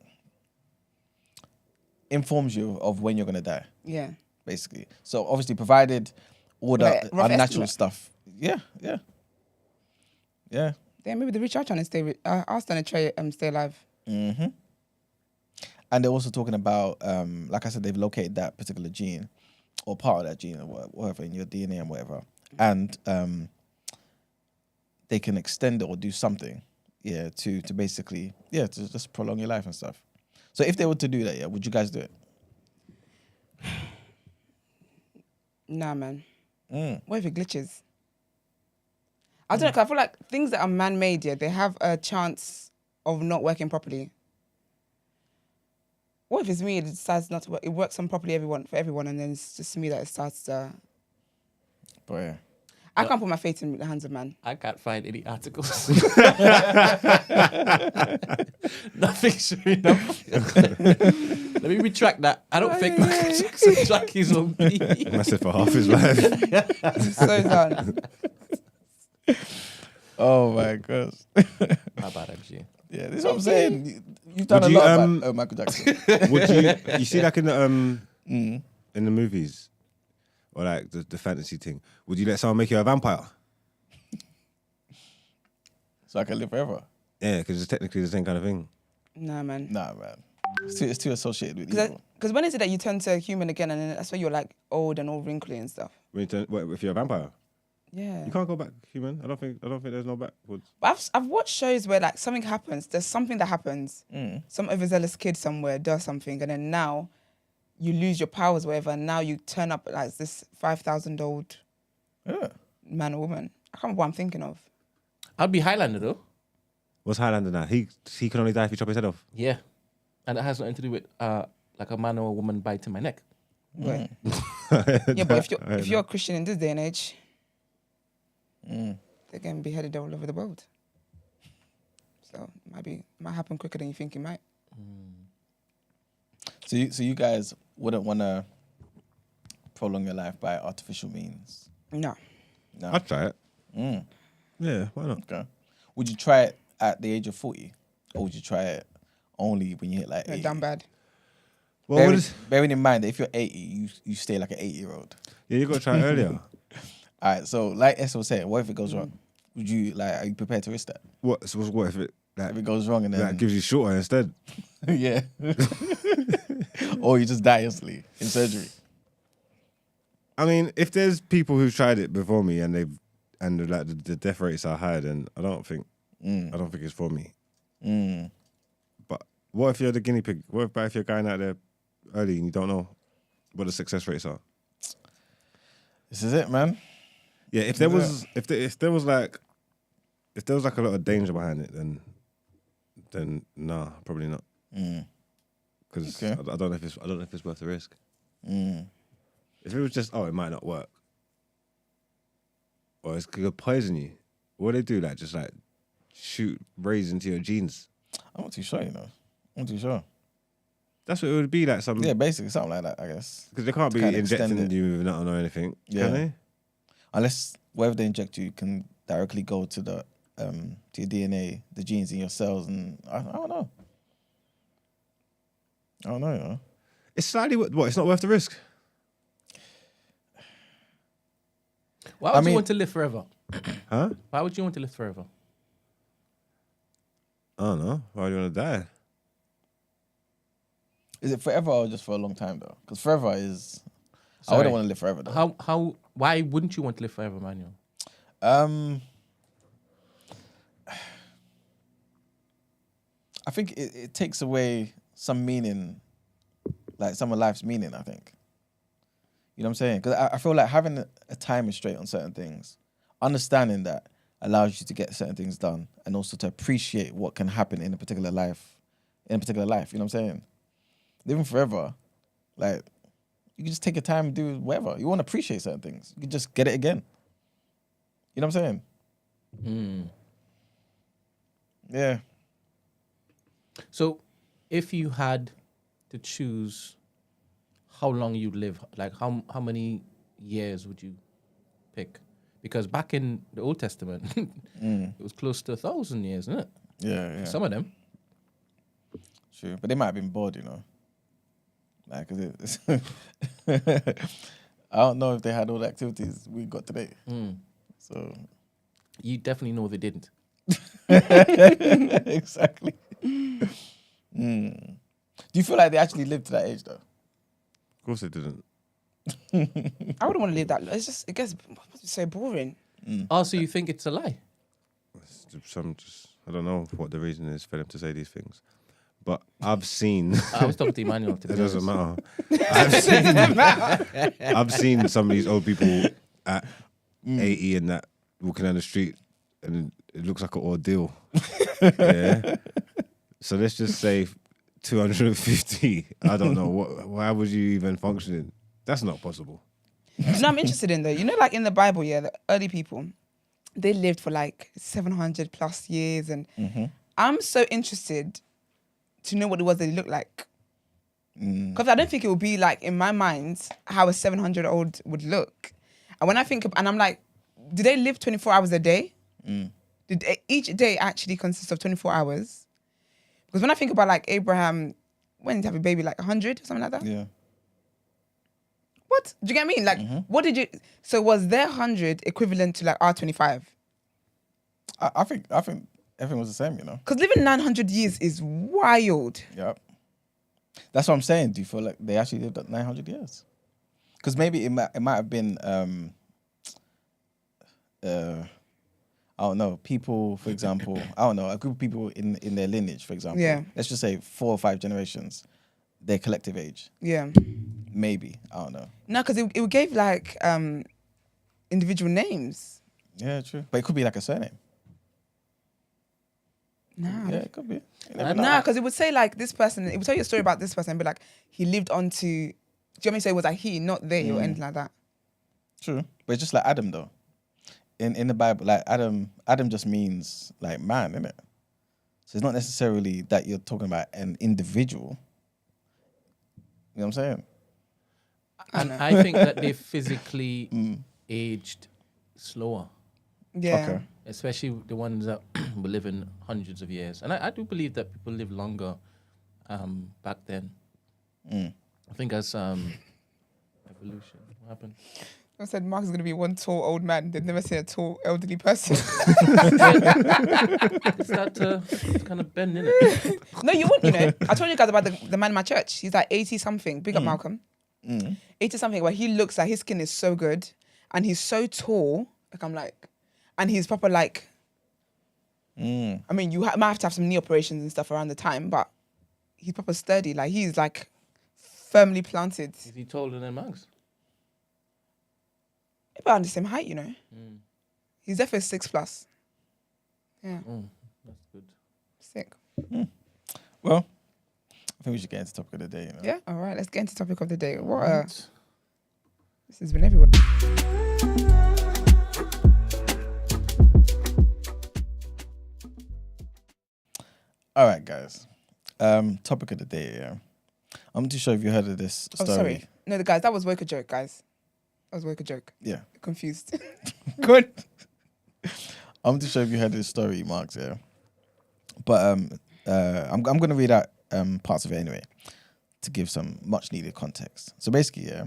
Informs you of when you're going to die. Yeah. Basically. So obviously, provided all the rough unnatural estimate. stuff. Yeah. Yeah, maybe the rich are trying to stay. Are trying to stay alive. Mm-hmm. And they're also talking about, like I said, they've located that particular gene or part of that gene or whatever in your DNA and whatever, and they can extend it or do something, yeah, to basically, yeah, to just prolong your life and stuff. So if they were to do that, yeah, would you guys do it? Nah, man. What if it glitches? I don't know, 'cause I feel like things that are man-made, yeah, they have a chance of not working properly. What if it's me, it decides not to work? It works on properly for everyone, and then it's just me that it starts to... But yeah. I can't put my faith in the hands of man. I can't find any articles. Nothing showing up. Let me retract that. I don't think Michael Jackson drank his own pee. Massive for half his life. So done. Oh my gosh. How about MG? Yeah, this is what I'm saying. You've done a lot about Michael Jackson. Would you see like in the movies or like the fantasy thing? Would you let someone make you a vampire? So I can live forever? Yeah, because it's technically the same kind of thing. Nah, man. It's too associated with evil. Because when is it that you turn to human again, and then that's why you're like old and all wrinkly and stuff? If you're a vampire? Yeah. You can't go back human. I don't think there's no backwards. But I've watched shows where like something happens. There's something that happens. Some overzealous kid somewhere does something, and then now you lose your powers, or whatever. And now you turn up like this 5,000-old man or woman. I can't remember what I'm thinking of. I'd be Highlander though. What's Highlander now? He can only die if you chop his head off. Yeah, and it has nothing to do with like a man or a woman biting my neck. Right. Yeah, but if you're a Christian in this day and age, they're getting beheaded all over the world. So it might happen quicker than you think it might. So you guys wouldn't want to prolong your life by artificial means? No. I'd try it. Yeah, why not? Okay. Would you try it at the age of 40? Or would you try it only when you hit like 80? Damn bad. Well, bearing in mind that if you're 80, you stay like an 8-year-old. Yeah, you got to try it earlier. All right, so like Esther was saying, what if it goes wrong? Would you, are you prepared to risk that? What if it If it goes wrong and then... gives you shorter instead? Yeah. Or you just die instantly in surgery. I mean, if there's people who've tried it before me and and the death rates are higher, then I don't think it's for me. But what if you're the guinea pig? What if you're going out there early and you don't know what the success rates are? This is it, man. Yeah, if there was like a lot of danger behind it, then nah, probably not. Because I don't know if it's worth the risk. If it was just it might not work, or it could poison you, what do they do? Like just like shoot rays into your genes? I'm not too sure, I'm not too sure. That's what it would be like. Basically something like that, I guess. Because they can't be injecting you with nothing or anything, can they? Unless whatever they inject you can directly go to the to your DNA, the genes in your cells, and I don't know. I don't know, It's slightly it's not worth the risk. Why would you want to live forever? Huh? Why would you want to live forever? I don't know. Why do you want to die? Is it forever or just for a long time though? Because forever is. I wouldn't want to live forever though. Why wouldn't you want to live forever, Manuel? I think it takes away some meaning, like some of life's meaning, I think. You know what I'm saying? Because I feel like having a time restraint on certain things, understanding that allows you to get certain things done and also to appreciate what can happen in a particular life. You know what I'm saying? Living forever, like, you can just take your time and do whatever. You want to appreciate certain things. You can just get it again. You know what I'm saying? Yeah. So, if you had to choose how long you'd live, like how many years would you pick? Because back in the Old Testament, it was close to 1,000 years, isn't it? Yeah. Some of them. True, but they might have been bored, Like, I don't know if they had all the activities we got today. So you definitely know they didn't. Exactly. Do you feel like they actually lived to that age, though? Of course they didn't. I wouldn't want to live that. It gets so boring. Oh, so you think it's a lie? I don't know what the reason is for them to say these things. But I've seen. I was talking to Emmanuel today. It doesn't matter. I've seen some of these old people at 80 and that walking down the street, and it looks like an ordeal. Yeah. So let's just say 250. I don't know why would you even function? That's not possible. I'm interested in though. Like in the Bible, the early people, they lived for like 700 plus years, and I'm so interested to know what it was they looked like. Because I don't think it would be like, in my mind, how a 700-year-old would look. And when I think, and I'm like, do they live 24 hours a day? Did each day actually consist of 24 hours? Because when I think about like Abraham, when did he have a baby, like 100 or something like that? Yeah. What? Do you get what I mean? Like, what did you... So was their 100 equivalent to like our 25? I think everything was the same, Because living 900 years is wild. Yep. That's what I'm saying. Do you feel like they actually lived 900 years? Because maybe it might have been, I don't know, people, for example, a group of people in their lineage, for example. Yeah. Let's just say 4 or 5 generations, their collective age. Yeah. Maybe. I don't know. No, because it gave like individual names. Yeah, true. But it could be like a surname. Nah. Yeah, it could be. Nah, because it would say like this person, it would tell you a story about this person and be like, he lived on to, do you know what I mean? So it was like he, not they, or anything like that. True. But it's just like Adam, though. In the Bible, like Adam just means like man, innit? So it's not necessarily that you're talking about an individual. You know what I'm saying? And I think that they physically aged slower. Yeah. Okay. Especially the ones that were living hundreds of years. And I do believe that people live longer back then. I think as evolution. What happened? I said Mark is going to be one tall old man. They've never seen a tall elderly person. It's that kind of bend, innit? No, you wouldn't, I told you guys about the man in my church. He's like 80-something. Big up Malcolm. 80-something, where he looks like his skin is so good and he's so tall. Like, I'm like, and he's proper like. Mm. I mean, you might have to have some knee operations and stuff around the time, but he's proper sturdy. Like he's like firmly planted. Is he taller than Max? About the same height, you know. He's definitely 6+. Yeah. Oh, that's good. Sick. Well, I think we should get into topic of the day. You know? Yeah. All right. Let's get into topic of the day. This has been everywhere. All right, guys. Topic of the day. Yeah. I'm not too sure if you heard of this story. Oh, sorry. No, guys, that was woke a joke, guys. That was woke a joke. Yeah. Confused. Good. I'm not too sure if you heard of this story, Marks. Yeah. But I'm going to read out parts of it anyway to give some much needed context. So basically, yeah,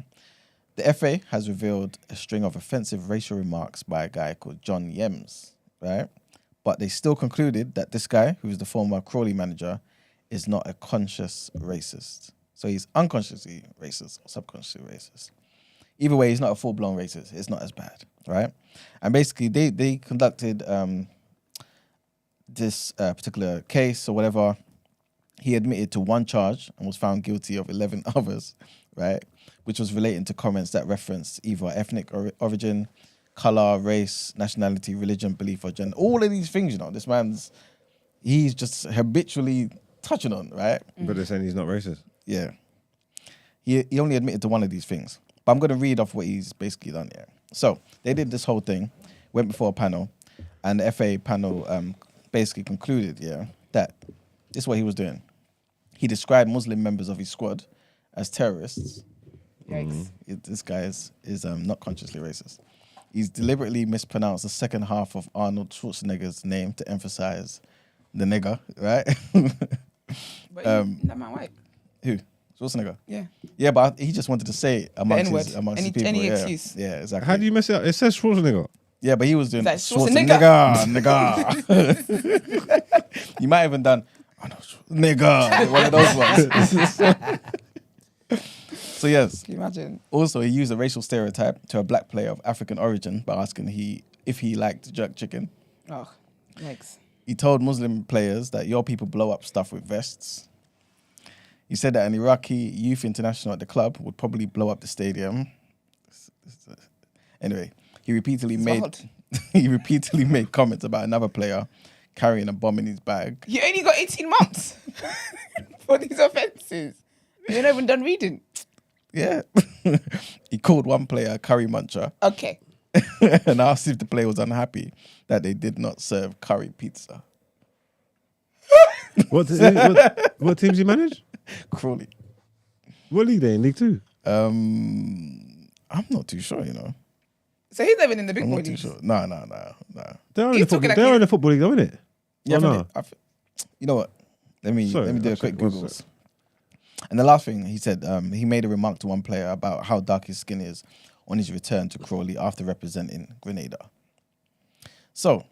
the FA has revealed a string of offensive racial remarks by a guy called John Yems, right? But they still concluded that this guy, who's the former Crawley manager, is not a conscious racist. So he's unconsciously racist or subconsciously racist. Either way, he's not a full-blown racist. It's not as bad, right? And basically, they conducted this particular case or whatever. He admitted to one charge and was found guilty of 11 others, right? Which was relating to comments that referenced either ethnic origin, color, race, nationality, religion, belief, or gender. All of these things, you know, he's just habitually touching on, right? But they're saying he's not racist. Yeah. He only admitted to one of these things. But I'm going to read off what he's basically done, yeah. So, they did this whole thing, went before a panel, and the FA panel basically concluded, yeah, that this is what he was doing. He described Muslim members of his squad as terrorists. Yikes. This guy is not consciously racist. He's deliberately mispronounced the second half of Arnold Schwarzenegger's name to emphasize the nigger, right? But that man white. Who? Schwarzenegger? Yeah. Yeah, but he just wanted to say it amongst his people. Any yeah. excuse. Yeah, exactly. How do you mess it up? It says Schwarzenegger. Yeah, but he was doing Like Schwarzenegger, nigga. You might have even done, nigga, one of those ones. So yes. Can you imagine? Also, he used a racial stereotype to a black player of African origin by asking if he liked jerk chicken. Oh, yikes. He told Muslim players that your people blow up stuff with vests. He said that an Iraqi youth international at the club would probably blow up the stadium. Anyway, he repeatedly made comments about another player carrying a bomb in his bag. You only got 18 months for these offences. You're not even done reading. Yeah. He called one player a curry muncher. Okay. And asked if the player was unhappy that they did not serve curry pizza. What teams he manage? Crawley. What league they in? League 2? I'm not too sure, you know. So he's living in the big I'm boy not too leagues. sure. No. They're in He's the talking football. like They're in the football league, though, isn't it? Yeah, Oh, no. you know what? Let me do a quick one Googles. sec. And the last thing he said, he made a remark to one player about how dark his skin is on his return to Crawley after representing Grenada. So,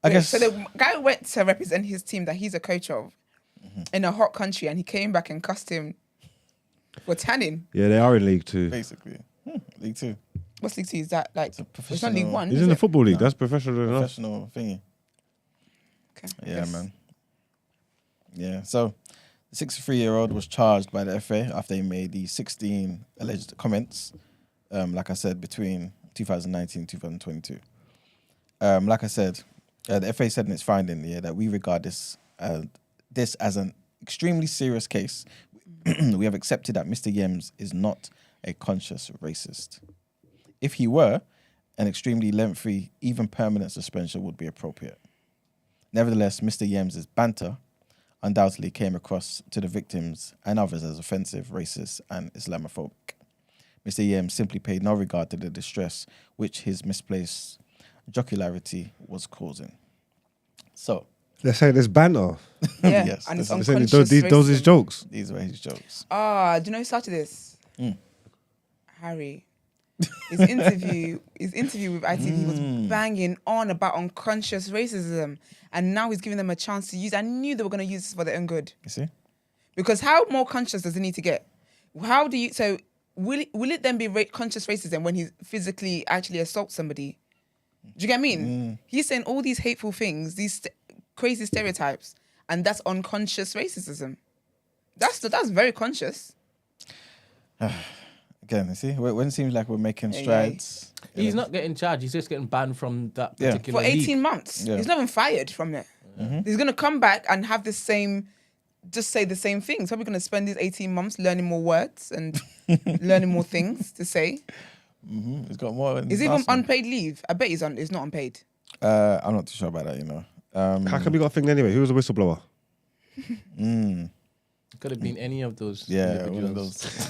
I guess. So the guy went to represent his team that he's a coach of in a hot country, and he came back and cussed him for tanning. Yeah, they are in League 2. Basically, League 2. What's League 2? Is that like It's a it's not League professional- 1? He's is in the it? football league. No. That's professional enough. Professional thingy. Okay. Yeah, Yes. man. Yeah, so the 63-year-old was charged by the FA after he made the 16 alleged comments, like I said, between 2019 and 2022. Like I said, the FA said in its finding that we regard this as an extremely serious case. We have accepted that Mr. Yems is not a conscious racist. If he were, an extremely lengthy, even permanent suspension would be appropriate. Nevertheless, Mr. Yems' banter undoubtedly came across to the victims and others as offensive, racist, and Islamophobic. Mr. Yems simply paid no regard to the distress which his misplaced jocularity was causing. So, They're saying it's banter. Yeah, Yes, and it's this is- They're saying unconscious those is racism. jokes. these were his jokes. Do you know who started this? Harry. His interview with ITV was banging on about unconscious racism, and now he's giving them a chance to use. I knew they were going to use this for their own good. You see? Because how more conscious does it need to get? How do you? So will it then be conscious racism when he physically actually assaults somebody? Do you get what I mean? He's saying all these hateful things, these crazy stereotypes, and that's unconscious racism. That's very conscious. Again, you see, when it seems like we're making strides. He's not getting charged. He's just getting banned from that particular for 18 league. months. Yeah. He's not even fired from it. He's gonna come back and have the same, just say the same things. Probably gonna spend these 18 months learning more words and learning more things to say. He's got more. Is he even unpaid leave? I bet he's not unpaid. I'm not too sure about that. You know. How come he got a thing anyway? Who was a whistleblower? Could have been any of those. Yeah, one of individuals. those.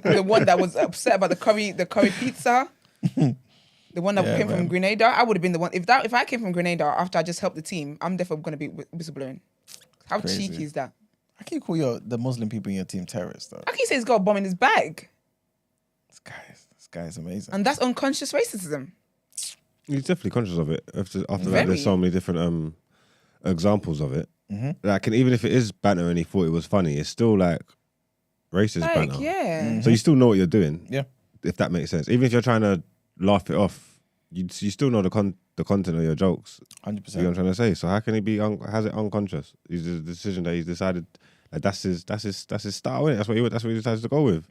The one that was upset about the curry pizza. The one that came from Grenada. I would have been the one. If I came from Grenada after I just helped the team, I'm definitely going to be whistleblowing. How Crazy. cheeky is that? How can you call the Muslim people in your team terrorists though? How can you say he's got a bomb in his bag? This guy is amazing. And that's unconscious racism. He's definitely conscious of it. After that, Very. there's so many different examples of it. Like, and even if it is banter and he thought it was funny, it's still like racist banter. Yeah. So you still know what you're doing. Yeah. If that makes sense. Even if you're trying to laugh it off, you still know the content of your jokes. 100%. You know what I'm trying to say? So how can he be has it unconscious? It's the decision that he's decided. Like that's his style, isn't it? That's what he decides to go with.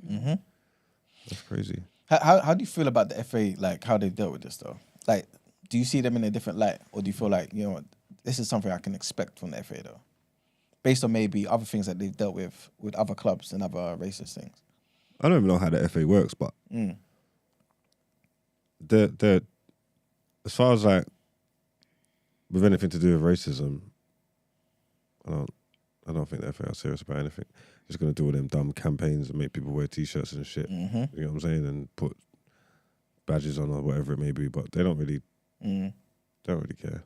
That's crazy. How do you feel about the FA? Like how they've dealt with this though? Like, do you see them in a different light, or do you feel like, you know what, this is something I can expect from the FA though, based on maybe other things that they've dealt with other clubs and other racist things? I don't even know how the FA works, but the as far as like with anything to do with racism, I don't think the FA are serious about anything. Just gonna do all them dumb campaigns and make people wear t-shirts and shit. You know what I'm saying? And put badges on or whatever it may be, but they don't really care.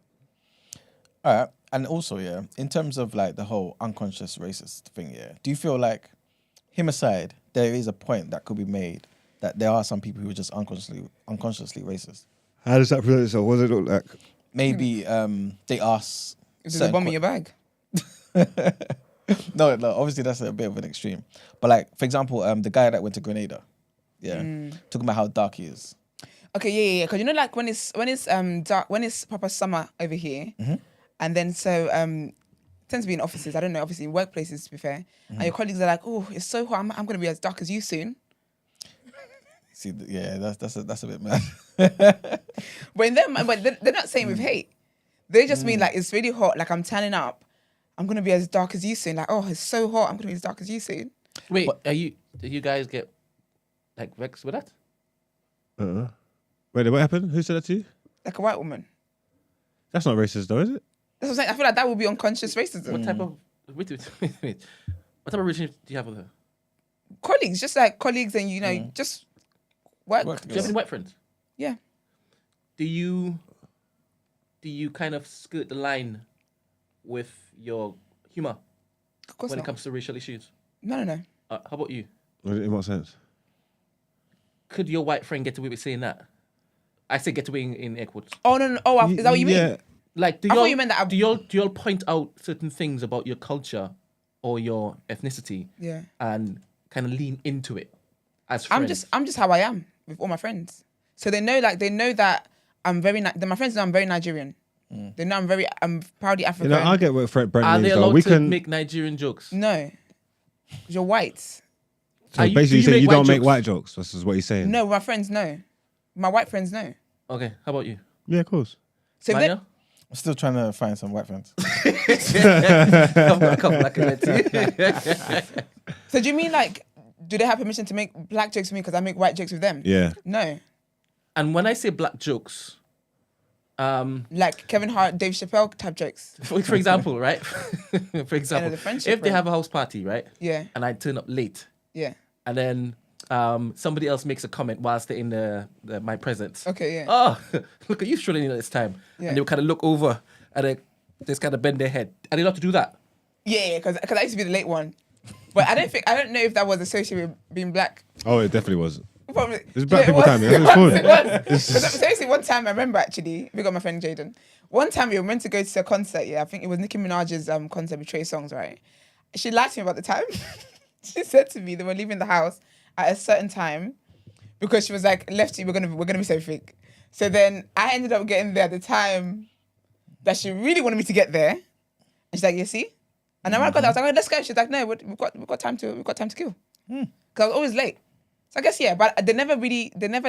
All right, and also in terms of like the whole unconscious racist thing, do you feel like, him aside, there is a point that could be made that there are some people who are just unconsciously racist? How does that present itself? What does it look like? Maybe they ask. If there's a bomb in your bag. No, obviously that's a bit of an extreme. But like, for example, the guy that went to Grenada, talking about how dark he is. Okay, yeah. Because you know, like when it's dark, when it's proper summer over here, and then so tends to be in offices. I don't know, obviously in workplaces to be fair, and your colleagues are like, "Oh, it's so hot. I'm going to be as dark as you soon." See, that's a bit mad. But they're not saying with hate. They just mean like it's really hot. Like I'm tanning up. I'm going to be as dark as you soon. Like, oh, it's so hot. I'm going to be as dark as you soon. Wait, do you guys get like vexed with that? Wait, what happened? Who said that to you? Like a white woman. That's not racist though, is it? That's what I'm saying. I feel like that would be unconscious racism. What type of wait. What type of relationship do you have with her? Colleagues, just like colleagues, and you know, just work. Do you have any white friends? Yeah. Do you kind of skirt the line with your humor Of course when not. it comes to racial issues? No. How about you? In what sense? Could your white friend get away with saying that? I say get away in air quotes. Oh no. Oh, is that what you mean? Like, I thought you meant that. do y'all point out certain things about your culture or your ethnicity? Yeah. And kind of lean into it as friends? I'm just how I am with all my friends. So they know that I'm very. My friends know I'm very Nigerian. They know I'm proudly African. You know, I get what Brenton Are means they though. allowed We to can make Nigerian jokes? No, 'cause you're white. So Do basically, you you say make you white don't make jokes? white jokes. This is what he's saying. No, my friends know. My white friends know. Okay, how about you? Yeah, of course. So if they- Manya? I'm still trying to find some white friends. Come back and let's see. So do you mean like, do they have permission to make black jokes with me because I make white jokes with them? Yeah. No. And when I say black jokes, Like Kevin Hart, Dave Chappelle type jokes. for example, right? For example, the friendship, if they right? have a house party, right? Yeah. And I turn up late, Yeah. and then somebody else makes a comment whilst they're in my presence. Okay, yeah. Oh, look at you strolling in at this time. Yeah. And they'll kind of look over and they just kind of bend their head. Are they allowed to do that? Yeah, because I used to be the late one. But I don't know if that was associated with being black. Oh, it definitely was. Probably. It's black Yeah, people it time. was. Yeah, that's what It it's was. called. Because seriously, one time I remember actually, we got my friend Jaden. One time we were meant to go to a concert. Yeah, I think it was Nicki Minaj's concert with Trey Songz, right? She lied to me about the time. She said to me they were leaving the house at a certain time because she was like, "Lefty, we're gonna be so fake." So then I ended up getting there at the time that she really wanted me to get there. And she's like, you see? And then when I got there, I was like, oh, let's go. She's like, no, we've got time to kill. Because I was always late. So I guess, yeah, but they never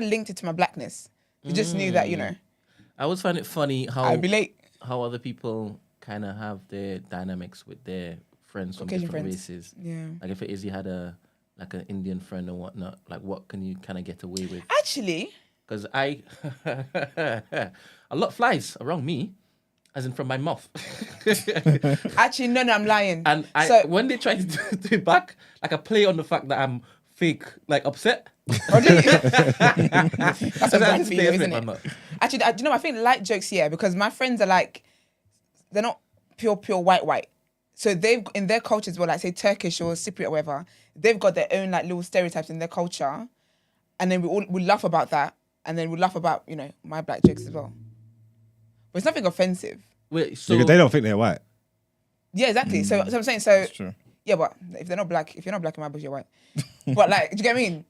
linked it to my blackness. They just knew that, I always find it funny I'd be late. how other people kind of have their dynamics with their friends from Caucasian different friends. races. Yeah. Like if it is you had an Indian friend or whatnot, like what can you kind of get away with? Actually, Because a lot flies around me, as in from my mouth. no, I'm lying. And when they try to do it back, like I play on the fact that I'm fake, like upset. Oh, do you? That's a brand for you, isn't my it? mouth. Actually, I think light jokes, yeah, because my friends are like, they're not pure white. So they've, in their cultures, well, like say Turkish or Cypriot or whatever, they've got their own like little stereotypes in their culture. And then we laugh about that. And then we laugh about, my black jokes as well. But it's nothing offensive. Wait, so Because they don't think they're white. Yeah, exactly. So I'm saying, That's true. yeah, but if you're not black in my book, you're white. But like, do you get what I mean?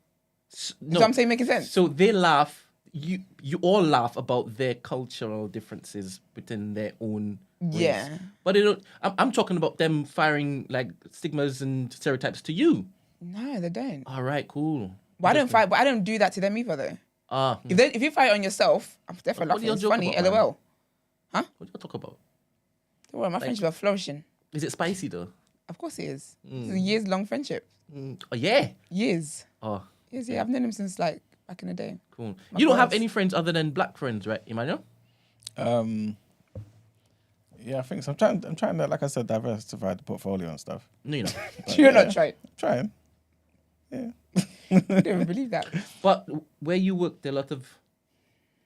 no, So I'm saying making sense. So they laugh. You all laugh about their cultural differences within their own race. Yeah. But they don't. I'm talking about them firing like stigmas and stereotypes to you. No, they don't. All right, cool. But I don't do that to them either, though. Ah, If you fight on yourself, I'm definitely What do laughing. you It's joke funny, about, man? LOL. what do you talk about? Don't worry, my friendship are flourishing. Is it spicy though? Of course it is. It's a years-long friendship. Oh yeah. Years. Oh, Yeah. I've known him since like back in the day. cool. My You don't have boss. any friends other than black friends, right, Emmanuel? Yeah, I think so. I'm trying to, like I said, diversify the portfolio and stuff. No, you're not. You're not trying. Trying. Yeah. I don't even believe that. But where you work, there are a lot of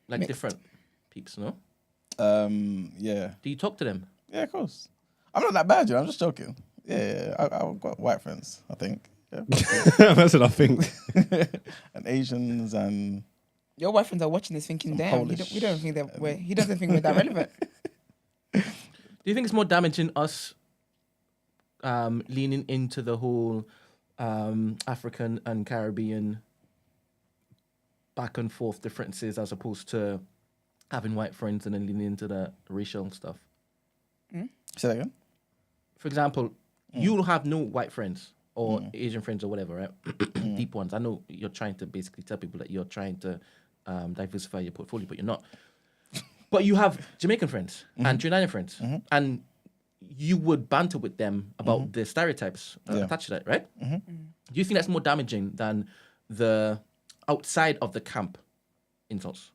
like Mixed. different peeps, no? Yeah. Do you talk to them? Yeah, of course. I'm not that bad, I'm just joking. Yeah. I've got white friends, I think. Yeah. That's what I think. And Asians and Your white friends are watching this thinking, damn, Polish. we don't think he doesn't think we're that relevant. Do you think it's more damaging us leaning into the whole African and Caribbean back and forth differences as opposed to having white friends and then leaning into the racial stuff? say that again? For example, you'll have no white friends or Asian friends or whatever, right? Deep ones. I know you're trying to basically tell people that you're trying to diversify your portfolio, but you're not. But you have Jamaican friends and Trinidadian friends, and you would banter with them about the stereotypes attached to that, right? Do you think that's more damaging than the outside of the camp insults?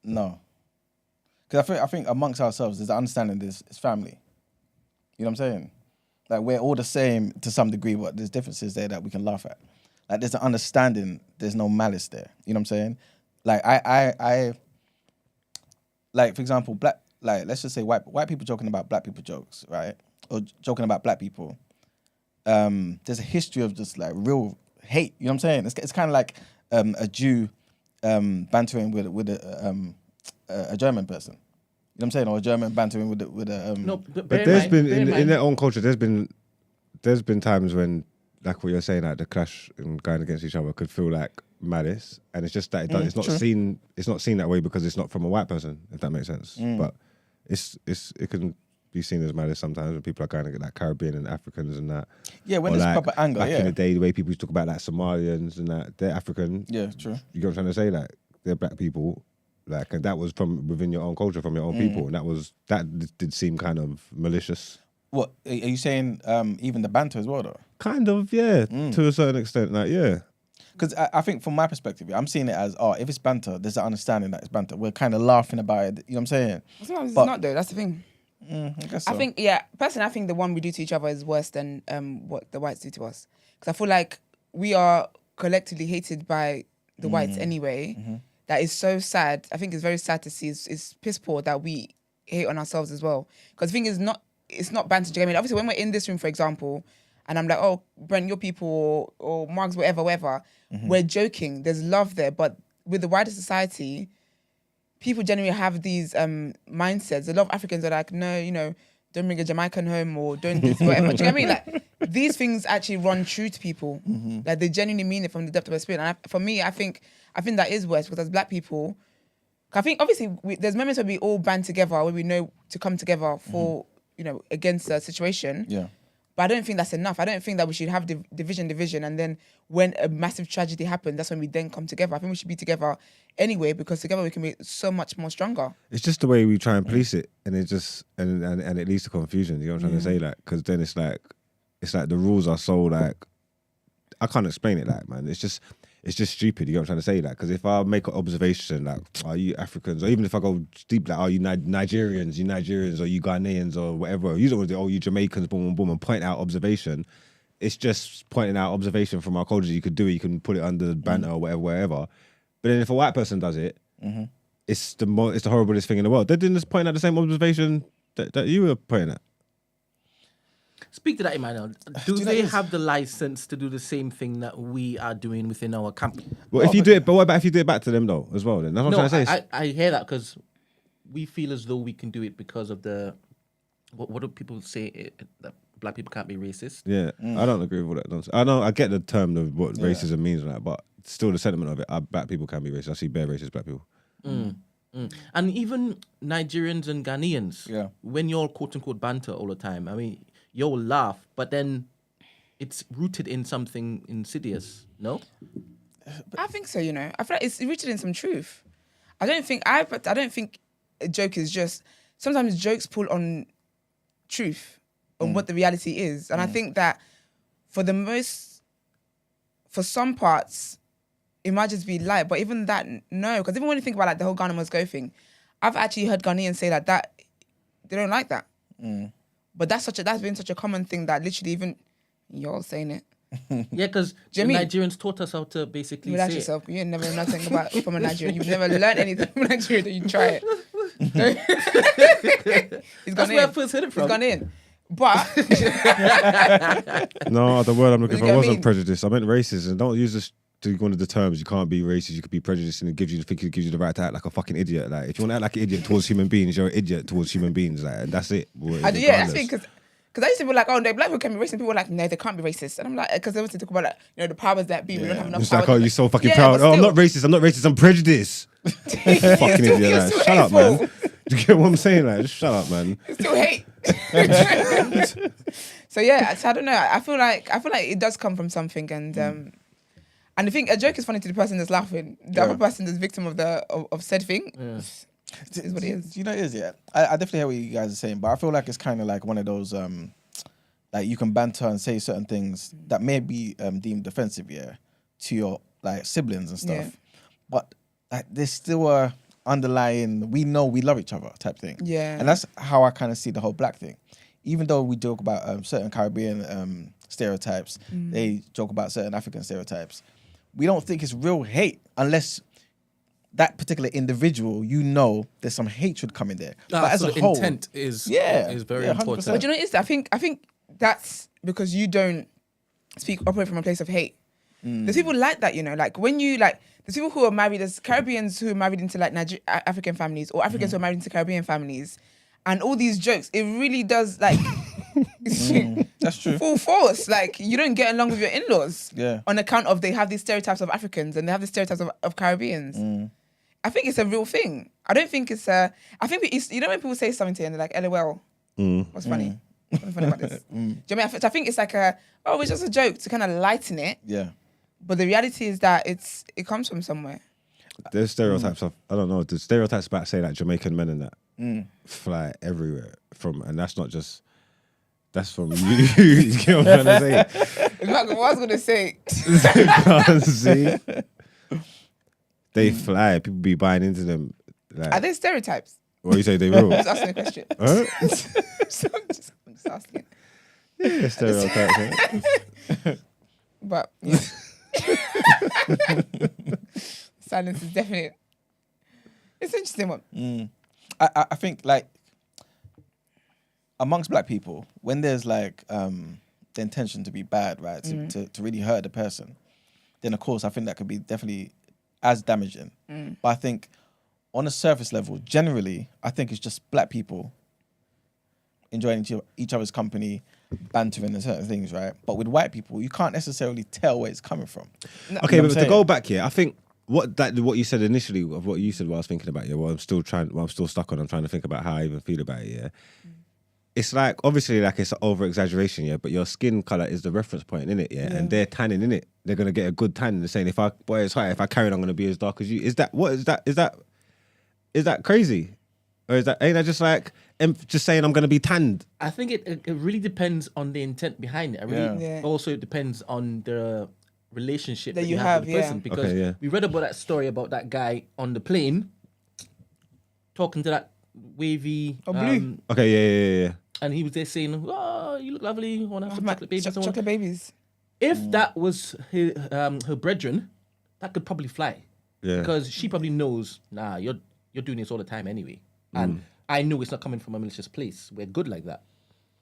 No. Because I think amongst ourselves, there's an understanding this is family. You know what I'm saying? Like, we're all the same to some degree, but there's differences there that we can laugh at. Like, there's an understanding, there's no malice there. You know what I'm saying? Like, I like, for example, let's just say white people joking about black people jokes, right? Or joking about black people. There's a history of just, like, real hate. You know what I'm saying? It's kind of like a Jew bantering with a German person. You know what I'm saying? Or a German bantering with a... No, But there's been in their own culture. There's been times when, like what you're saying, like the clash and going against each other could feel like malice, and it's just that it's not true. seen. It's not seen that way because it's not from a white person, if that makes sense. But it can be seen as malice sometimes when people are going to get like Caribbean and Africans and that. Yeah, when Or there's like, proper anger, back yeah. in the day, the way people used to talk about like Somalians and that, they're African. Yeah, true. You know what I'm trying to say? Like, they're black people. Like, and that was from within your own culture, from your own people, and that did seem kind of malicious. What, are you saying even the banter as well, though? Kind of, yeah, to a certain extent. Like, yeah. Because I think from my perspective, I'm seeing it as, if it's banter, there's an understanding that it's banter. We're kind of laughing about it. You know what I'm saying? Sometimes But- it's not, though. That's the thing. I guess so. I think, personally, I think the one we do to each other is worse than what the whites do to us. Because I feel like we are collectively hated by the whites anyway. That is so sad. I think it's very sad to see. It's piss poor that we hate on ourselves as well. Because the thing is, it's not banter. Do you get me? Obviously, when we're in this room, for example, and I'm like, oh, Brent, your people, or Margs, whatever, we're joking. There's love there. But with the wider society, people generally have these mindsets. A lot of Africans are like, no, don't bring a Jamaican home or don't this, whatever. Do you get me? Like, these things actually run true to people. Like, they genuinely mean it from the depth of their spirit. And for me, I think that is worse because as black people, I think obviously there's moments where we all band together, where we know to come together for, against a situation. Yeah. But I don't think that's enough. I don't think that we should have division, and then when a massive tragedy happens, that's when we then come together. I think we should be together anyway, because together we can be so much more stronger. It's just the way we try and police it, and it just and it leads to confusion. You know what I'm trying to say? Like, because then it's like the rules are so like I can't explain it. Like, man, it's just stupid. You know what I'm trying to say? Like, because if I make an observation, like, are you Africans, or even if I go deep, like, are you Nigerians, or you Ghanaians, or whatever, you don't want to, you Jamaicans, boom, boom, boom, and point out observation. It's just pointing out observation from our culture. You could do it. You can put it under banter or whatever, wherever. But then if a white person does it, it's the horriblest thing in the world. They didn't just point out the same observation that you were pointing at. Speak to that, Emmanuel. Do they have the license to do the same thing that we are doing within our camp? Well, if you do it, but what about if you do it back to them though, as well? Then that's what I'm trying to say. I hear that because we feel as though we can do it because of the what do people say that black people can't be racist? Yeah, I don't agree with all that nonsense. I get the term of what racism means, right? But still, the sentiment of it, black people can be racist. I see bare racist black people. And even Nigerians and Ghanaians, when you're quote unquote banter all the time, I mean, you'll laugh, but then it's rooted in something insidious, no? I think so, I feel like it's rooted in some truth. I don't think a joke is just, sometimes jokes pull on truth, on what the reality is. And I think that for some parts, it might just be light, but even that, no. Because even when you think about like the whole Ghana must go thing, I've actually heard Ghanaians say that they don't like that. But that's been such a common thing that literally even y'all saying it. Yeah, because Nigerians taught us how to basically say yourself. You ain't never know nothing about from a Nigerian. You've never learned anything from a Nigerian that you try it. That's where I first heard it from. He's gone in. But no, the word I'm looking for wasn't mean? prejudice. I meant racist. And don't use this to one of the terms. You can't be racist. You could be prejudiced, and it gives you the right to act like a fucking idiot. Like, if you want to act like an idiot towards human beings, you're an idiot towards human beings. Like, and that's it. That's it. Because I used to be like, oh no, black people can be racist. People were like, no, they can't be racist. And I'm like, because they want to talk about like, the powers that be. We don't have enough it's power. like, oh, you're so fucking proud. Oh, I'm not racist. I'm prejudiced. Fucking idiot. Like, shut up, man. Do you get what I'm saying? Like, just shut up, man. It's still hate. So I don't know. I feel like it does come from something, and I think a joke is funny to the person that's laughing. The other person that's victim of said thing. Is what it is. You know it is, yeah. I definitely hear what you guys are saying, but I feel like it's kind of like one of those like you can banter and say certain things that may be deemed offensive, to your like siblings and stuff. But like there's still a underlying we know we love each other type thing. Yeah. And that's how I kind of see the whole black thing. Even though we joke about certain Caribbean stereotypes, they joke about certain African stereotypes. We don't think it's real hate unless that particular individual, there's some hatred coming there. But as a whole, intent is very important. But you know what it is? I think that's because you don't operate from a place of hate. There's people like that, like when you like, there's people who are married, there's Caribbeans who are married into like African families, or Africans who are married into Caribbean families, and all these jokes, it really does like, that's true. Full force. Like you don't get along with your in-laws on account of they have these stereotypes of Africans and they have these stereotypes of Caribbeans. I think it's a real thing. I don't think it's I think it's, when people say something to you and they're like, LOL, what's funny? What's funny about this? Do you know what I mean? I think it's like it's just a joke to kind of lighten it. Yeah. But the reality is that it comes from somewhere. There's stereotypes of, I don't know, the stereotypes about, say, like Jamaican men and that fly everywhere and that's not just, that's from you. You get what I'm trying to say? What I was going to say. See? They fly. People be buying into them. Like, are they stereotypes? What you say they real? I'm just asking a question. Huh? I'm just asking. Yeah, stereotypes. But silence is definite. It's an interesting one. I think like amongst black people, when there's like the intention to be bad, right, to really hurt the person, then of course I think that could be definitely as damaging. But I think on a surface level, generally, I think it's just black people enjoying each other's company, bantering and certain things, right? But with white people, you can't necessarily tell where it's coming from. Okay, but to go back here, I think what you said initially of what you said while I was thinking about what I'm still stuck on. I'm trying to think about how I even feel about it. Yeah, it's like obviously like it's over exaggeration. Yeah, but your skin color is the reference point in it. Yeah, and they're tanning in it. They're gonna get a good tan. They're saying if I carry on, I'm gonna be as dark as you. Is that crazy, or ain't that just like just saying I'm gonna be tanned? I think it really depends on the intent behind it. Also it depends on the relationship that you have with the person, because we read about that story about that guy on the plane talking to that wavy blue. Yeah. And he was there saying, "Oh, you look lovely. Want to have some chocolate babies?" Chocolate babies. If that was her brethren, that could probably fly. Yeah. Because she probably knows, nah, you're doing this all the time anyway, and I know it's not coming from a malicious place. We're good like that,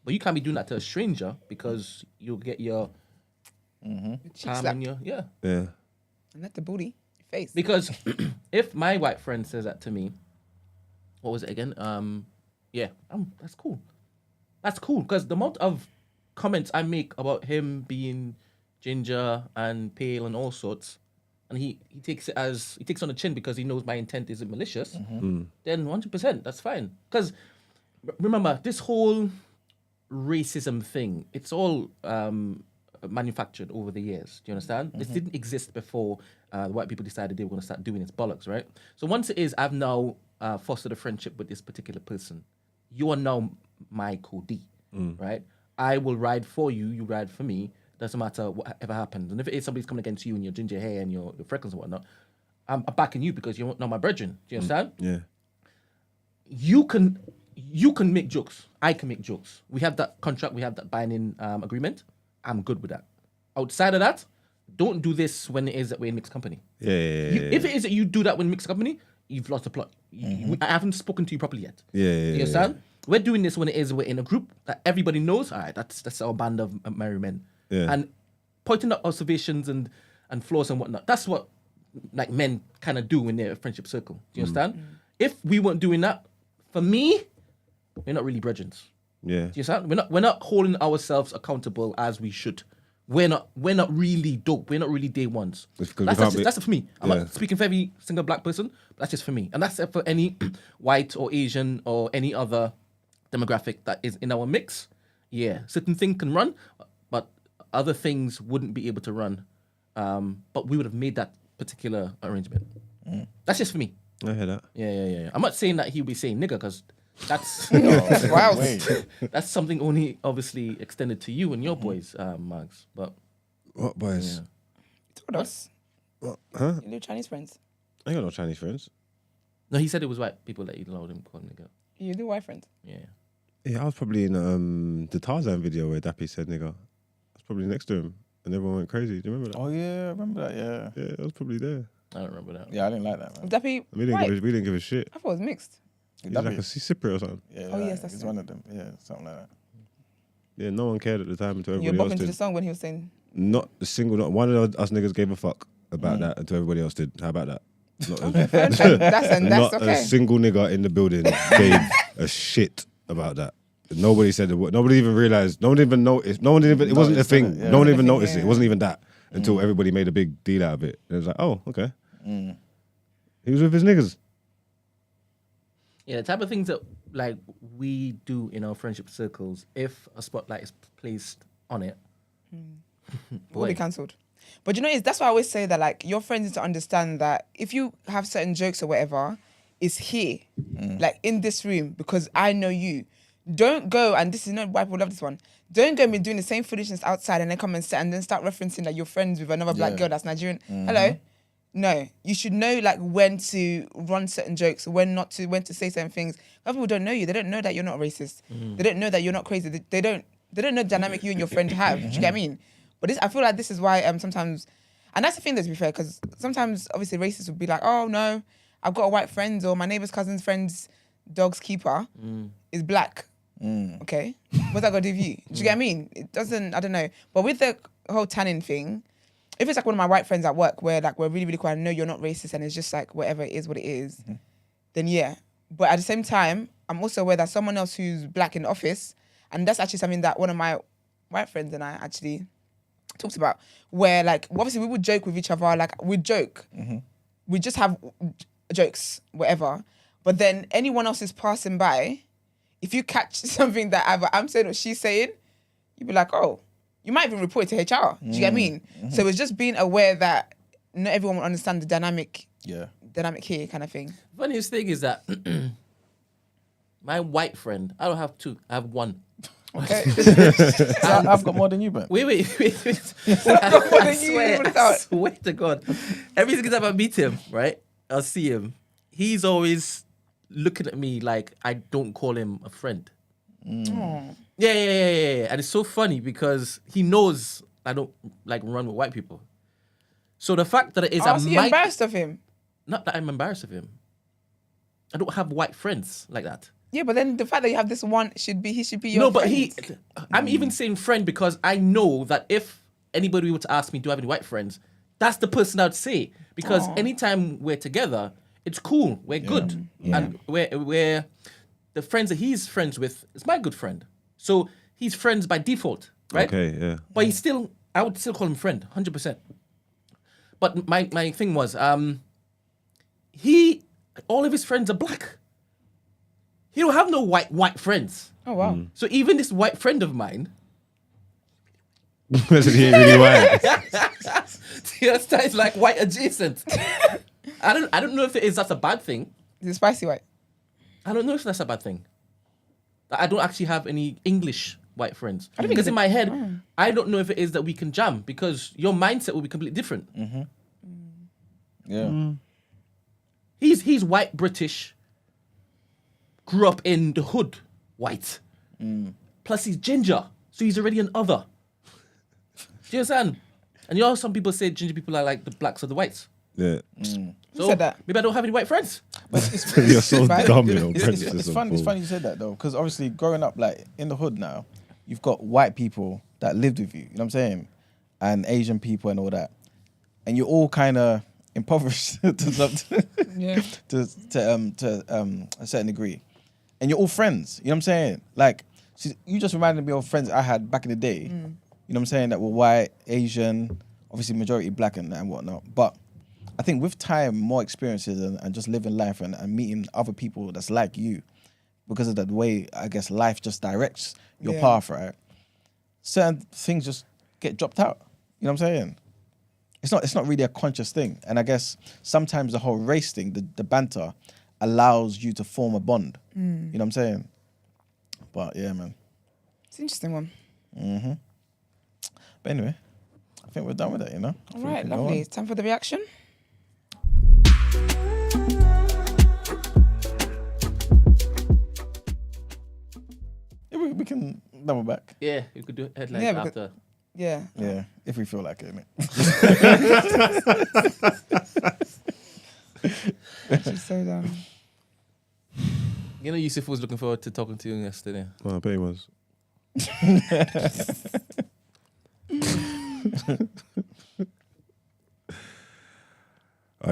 but you can't be doing that to a stranger because you'll get your palm in your and not the booty, your face. Because if my white friend says that to me, what was it again? That's cool. That's cool because the amount of comments I make about him being ginger and pale and all sorts, and he takes it on the chin because he knows my intent isn't malicious, then 100%, that's fine. Because remember, this whole racism thing, it's all manufactured over the years. Do you understand? This didn't exist before the white people decided they were going to start doing its bollocks, right? So once it is, I've now fostered a friendship with this particular person. You are now my Cody, right? I will ride for you, you ride for me. Doesn't matter whatever happens. And if it is somebody's coming against you and your ginger hair and your freckles and whatnot, I'm backing you because you're not my brethren. Do you understand? Yeah. You can make jokes. I can make jokes. We have that contract. We have that binding agreement. I'm good with that. Outside of that, don't do this when it is that we're in mixed company. If it is that you do that when mixed company, you've lost the plot. I haven't spoken to you properly yet. You understand? We're doing this when it is we're in a group that everybody knows. All right, that's our band of merry men. And pointing out observations and flaws and whatnot. That's what like men kind of do in their friendship circle. Do you understand? If we weren't doing that, for me, we're not really brethren. Yeah. Do you understand? We're not holding ourselves accountable as we should. We're not really dope. We're not really day ones. That's for me. I'm not speaking for every single black person, but that's just for me. And that's for any white or Asian or any other demographic that is in our mix. Yeah, certain things can run, but other things wouldn't be able to run. But we would have made that particular arrangement. That's just for me. I hear that. Yeah. I'm not saying that he'll be saying nigga because that's wow. That's something only obviously extended to you and your boys, Mags. But what boys? You told us. What? Huh? You little Chinese friends. I ain't got no Chinese friends. No, he said it was white people that he allowed him to call nigga. You do white friends. Yeah, I was probably in the Tarzan video where Dappy said nigga. I was probably next to him and everyone went crazy. Do you remember that? Oh yeah, I remember that. Yeah. Yeah, I was probably there. I don't remember that. Yeah, I didn't like that, man. Dappy, We didn't give a shit. I thought it was mixed. He's like a Cypriot or something. Yeah, Oh, yes, that's he's it. one of them. Yeah, something like that. Yeah, no one cared at the time until You were everybody else bopping to did. the song when he was saying. Not one of us niggas gave a fuck about that until everybody else did. How about that? Not That's a okay. single nigga in the building gave a shit about that. Nobody said the word. Nobody even realized. No one even noticed. No one even. It wasn't a Noticed thing. it, yeah. No one even Nothing, noticed it. yeah. It wasn't even that until everybody made a big deal out of it. And it was like, oh, okay. He was with his niggas. Yeah, the type of things that like we do in our friendship circles, if a spotlight is placed on it, Will be cancelled. But you know, that's why I always say that like your friends need to understand that if you have certain jokes or whatever, it's here, like in this room, because I know you. Don't go, and this is not why people love this one. Don't go and be doing the same foolishness outside and then come and sit and then start referencing that you're friends with another black girl that's Nigerian. Hello? No. You should know like when to run certain jokes, when not to, when to say certain things. Other people don't know you. They don't know that you're not racist. They don't know that you're not crazy. They don't know the dynamic you and your friend have. Do you get what I mean? But I feel like this is why sometimes, and that's the thing, though, to be fair, because sometimes obviously racists would be like, oh no, I've got a white friend, or my neighbour's cousin's friend's dog's keeper is black. Okay, what's that got to do with you? Do you get what I mean? It doesn't, I don't know. But with the whole tanning thing, if it's like one of my white friends at work where like we're really, really cool, I know you're not racist and it's just like whatever it is what it is, then yeah. But at the same time, I'm also aware that someone else who's black in the office, and that's actually something that one of my white friends and I actually talked about, where like obviously we would joke with each other, like we'd joke, we just have jokes, whatever. But then anyone else is passing by, if you catch something that either I'm saying or she's saying, you'd be like, oh, you might even report it to HR. Do you get what I mean? So it's just being aware that not everyone will understand the dynamic here kind of thing. Funniest thing is that my white friend, I don't have two, I have one. Okay. I've got more than you, man. Wait. I swear to God. Every single time I meet him, right, I'll see him. He's always looking at me like I don't call him a friend. Yeah. And it's so funny because he knows I don't like run with white people. So the fact that it is so you're embarrassed of him? Not that I'm embarrassed of him. I don't have white friends like that. Yeah, but then the fact that you have this one he should be your friend. I'm even saying friend because I know that if anybody were to ask me, do I have any white friends? That's the person I'd say. Because anytime we're together, it's cool. We're good. And we're the friends that he's friends with is my good friend. So he's friends by default, right? Okay, yeah. But I would still call him friend, 100%. But my thing was, all of his friends are black. He don't have no white friends. Oh, wow. So even this white friend of mine, Wasn't he really white? he is like white adjacent. I don't know if that's a bad thing. Is it spicy white? I don't know if that's a bad thing. I don't actually have any English white friends. I don't think Because it's in my head, I don't know if it is that we can jam because your mindset will be completely different. Yeah. He's white British, grew up in the hood, white. Plus he's ginger, so he's already an other. Do you understand? And some people say ginger people are like the blacks or the whites. Yeah. So said that? maybe I don't have any white friends. But it's, You're so Right? dumb, you know. it's funny you said that though, because obviously growing up like in the hood now, you've got white people that lived with you. You know what I'm saying? And Asian people and all that, and you're all kind of impoverished to a certain degree, and you're all friends. You know what I'm saying? Like, you just reminded me of friends I had back in the day. You know what I'm saying? That were white, Asian, obviously majority black and whatnot. But I think with time, more experiences and just living life and meeting other people that's like you, because of the way I guess life just directs your path, right? Certain things just get dropped out. You know what I'm saying? It's not really a conscious thing. And I guess sometimes the whole race thing, the banter, allows you to form a bond. You know what I'm saying? But yeah, man. It's an interesting one. But anyway, I think we're done with it, you know? All right, lovely. It's time for the reaction. Yeah, we can double back. Yeah, you could do headline after. Yeah. Yeah, if we feel like it, innit? She's so dumb. You know, Yusuf was looking forward to talking to you yesterday. Well, I bet he was.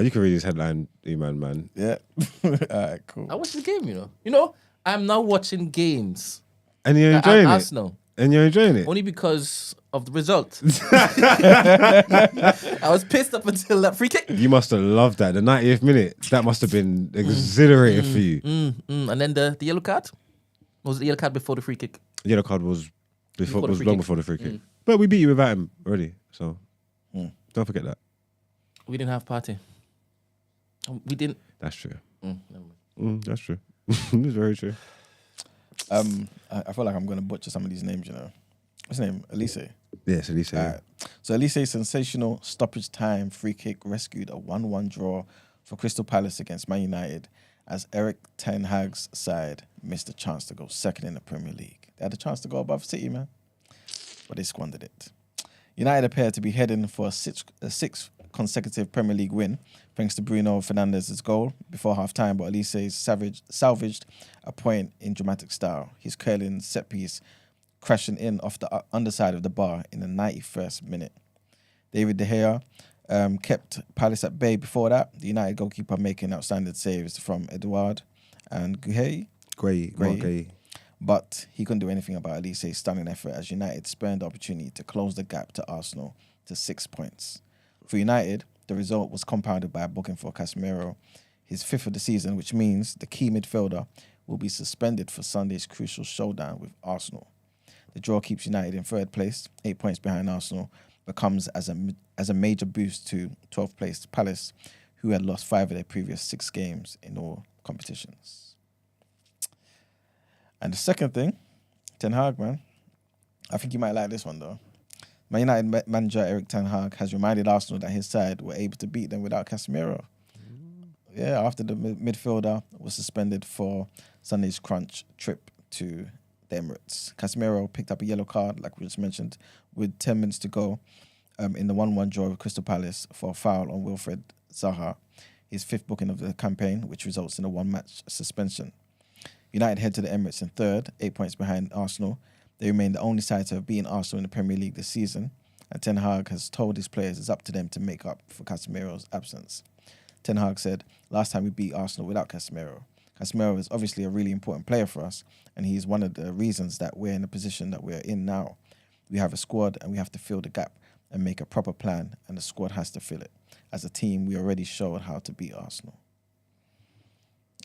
You can read his headline, man. Yeah. All right, cool. I watched the game, you know. You know, I'm now watching games. And you're enjoying it? Arsenal. And you're enjoying it? Only because of the result. I was pissed up until that free kick. You must have loved that. The 90th minute, that must have been exhilarating for you. And then the yellow card? Was the yellow card before the free kick? The yellow card was Before the free long kick. before the free kick. But we beat you without him already, so don't forget that. We didn't have party. We didn't. That's true. Never mind. That's true. It's very true. I feel like I'm going to butcher some of these names, you know. What's his name? Elise. Yes, Elise. Alright. So Elise's sensational stoppage time free kick rescued a 1-1 draw for Crystal Palace against Man United as Eric Ten Hag's side missed a chance to go second in the Premier League. They had a chance to go above City, man, but they squandered it. United appear to be heading for a sixth consecutive Premier League win, thanks to Bruno Fernandez's goal before half-time, but Elise salvaged a point in dramatic style. His curling set piece crashing in off the underside of the bar in the 91st minute. David De Gea kept Palace at bay before that, the United goalkeeper making outstanding saves from Edouard and Gueye. Great. But he couldn't do anything about Elise's stunning effort as United spurned the opportunity to close the gap to Arsenal to 6 points. For United, The result was compounded by a booking for Casemiro, his 5th of the season, which means the key midfielder will be suspended for Sunday's crucial showdown with Arsenal. The draw keeps United in 3rd place, 8 points behind Arsenal, but comes as a major boost to 12th place Palace, who had lost 5 of their previous 6 games in all competitions. And the second thing, Ten Hag, man. I think you might like this one, though. Man United manager Erik Ten Hag has reminded Arsenal that his side were able to beat them without Casemiro. Yeah, after the midfielder was suspended for Sunday's crunch trip to the Emirates. Casemiro picked up a yellow card, like we just mentioned, with 10 minutes to go in the 1-1 draw with Crystal Palace for a foul on Wilfred Zaha, his 5th booking of the campaign, which results in a 1-match suspension. United head to the Emirates in 3rd, 8 points behind Arsenal. They remain the only side to have beaten Arsenal in the Premier League this season, and Ten Hag has told his players it's up to them to make up for Casemiro's absence. Ten Hag said, "Last time we beat Arsenal without Casemiro. Casemiro is obviously a really important player for us, and he's one of the reasons that we're in the position that we're in now. We have a squad, and we have to fill the gap and make a proper plan, and the squad has to fill it. As a team, we already showed how to beat Arsenal."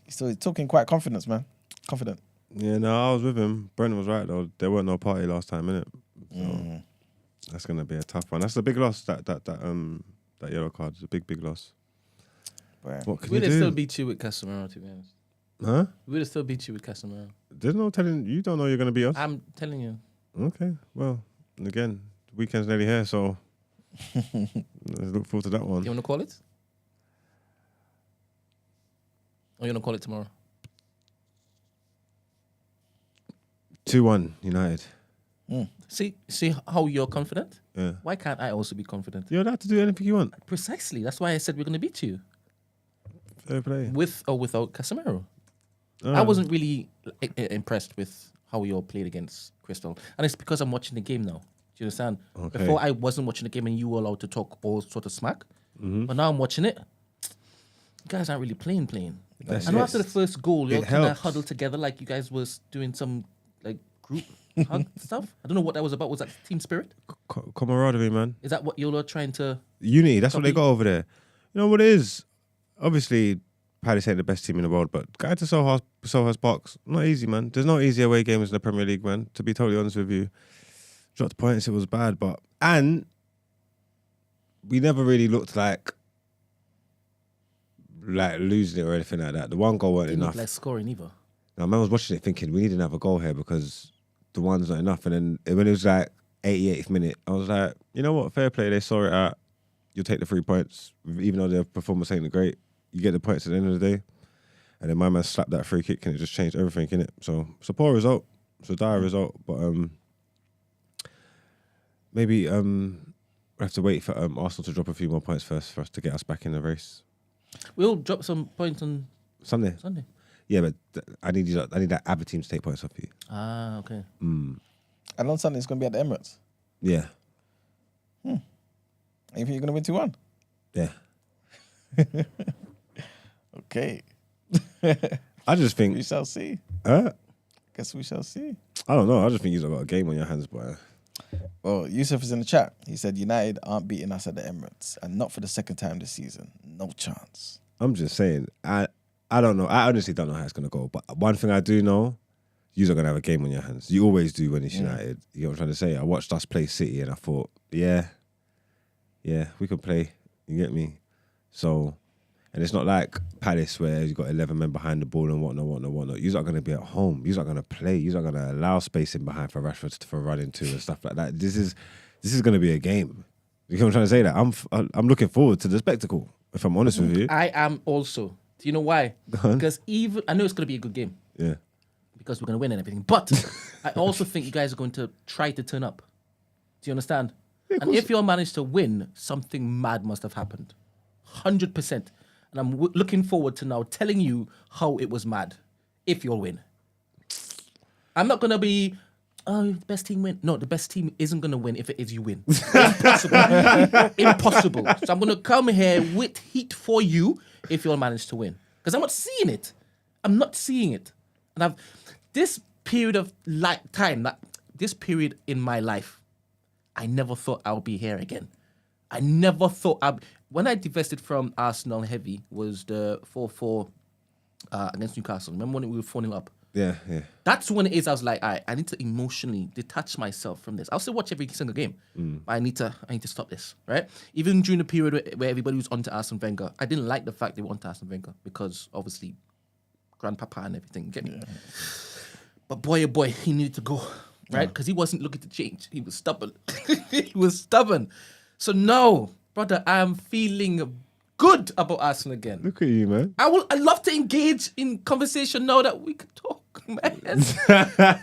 So he's talking quite confidence, man. Confident. Yeah, no, I was with him. Brendan was right though. There weren't no party last time, innit? So that's gonna be a tough one. That's a big loss. That yellow card is a big loss. Right. What can We'd you have do? still beat you with Casemiro, to be honest. Huh? We'd have still beat you with Casemiro. There's no telling. You don't know you're gonna beat us. I'm telling you. Okay. Well, again, the weekend's nearly here, so let's look forward to that one. You want to call it? Or you want to call it tomorrow? 2-1 United. See how you're confident? Yeah. Why can't I also be confident? You're allowed to do anything you want. Precisely. That's why I said we're going to beat you. Fair play. With or without Casemiro. I wasn't really impressed with how you all played against Crystal. And it's because I'm watching the game now. Do you understand? Okay. Before I wasn't watching the game and you were allowed to talk all sort of smack. But now I'm watching it. You guys aren't really playing. That's I know it. after the first goal, you all It kind of helps. huddled together like you guys was doing some like group hug stuff. I don't know what that was about. Was that team spirit? Camaraderie, man. Is that what you're trying to... Unity, that's what they Copy. got over there. You know what it is? Obviously, Palace ain't the best team in the world, but going to Selhurst Park's not easy, man. There's no easy away games in the Premier League, man. To be totally honest with you. Dropped points, it was bad, and we never really looked like losing it or anything like that. The one goal weren't Didn't enough. look like scoring either. Now, man was watching it thinking, we need another goal here because the one's not enough. And then when it was like 88th minute, I was like, you know what, fair play, they saw it out. You'll take the 3 points, even though their performance ain't great. You get the points at the end of the day. And then my man slapped that free kick and it just changed everything, innit? So it's a poor result. It's a dire result. But maybe we have to wait for Arsenal to drop a few more points first for us to get us back in the race. We'll drop some points on Sunday. Sunday. Yeah, but I need that other team to take points off you. Ah, okay. And on Sunday, it's going to be at the Emirates. Yeah. You think you're going to win 2-1? Yeah. Okay. I just think... We shall see. Guess we shall see. I don't know. I just think you've got a game on your hands, boy. Well, Yusuf is in the chat. He said United aren't beating us at the Emirates, and not for the second time this season. No chance. I'm just saying. I don't know. I honestly don't know how it's going to go. But one thing I do know, you're going to have a game on your hands. You always do when it's United. You know what I'm trying to say? I watched us play City and I thought, yeah, we can play. You get me? So, and it's not like Palace where you've got 11 men behind the ball and whatnot. You're not going to be at home. You're not going to play. You're not going to allow space in behind for Rashford for running to and stuff like that. This is going to be a game. You know what I'm trying to say? That I'm looking forward to the spectacle, if I'm honest with you. I am also. Do you know why? on. Because I know it's going to be a good game Yeah. because we're going to win and everything. But I also think you guys are going to try to turn up. Do you understand? And if you manage to win, something mad must have happened. 100%. And I'm looking forward to now telling you how it was mad if you'll win. I'm not going to be, the best team win. No, the best team isn't going to win if it is you win. Impossible. Impossible. So I'm going to come here with heat for you if you'll manage to win. Because I'm not seeing it. I'm not seeing it. And this period of time, this period in my life, I never thought I would be here again. I never thought when I divested from Arsenal heavy was the 4-4 against Newcastle. Remember when we were 4-0 up? Yeah. That's when it is. I was like, I need to emotionally detach myself from this. I'll still watch every single game, but I need to stop this, right? Even during the period where everybody was onto Arsene Wenger, I didn't like the fact they were onto Arsene Wenger because obviously, grandpapa and everything. Get me? Yeah. But boy, oh boy, he needed to go, right? Because he wasn't looking to change. He was stubborn. He was stubborn. So no, brother, I am feeling good about Arsenal again. Look at you, man. I love to engage in conversation now that we can talk, man.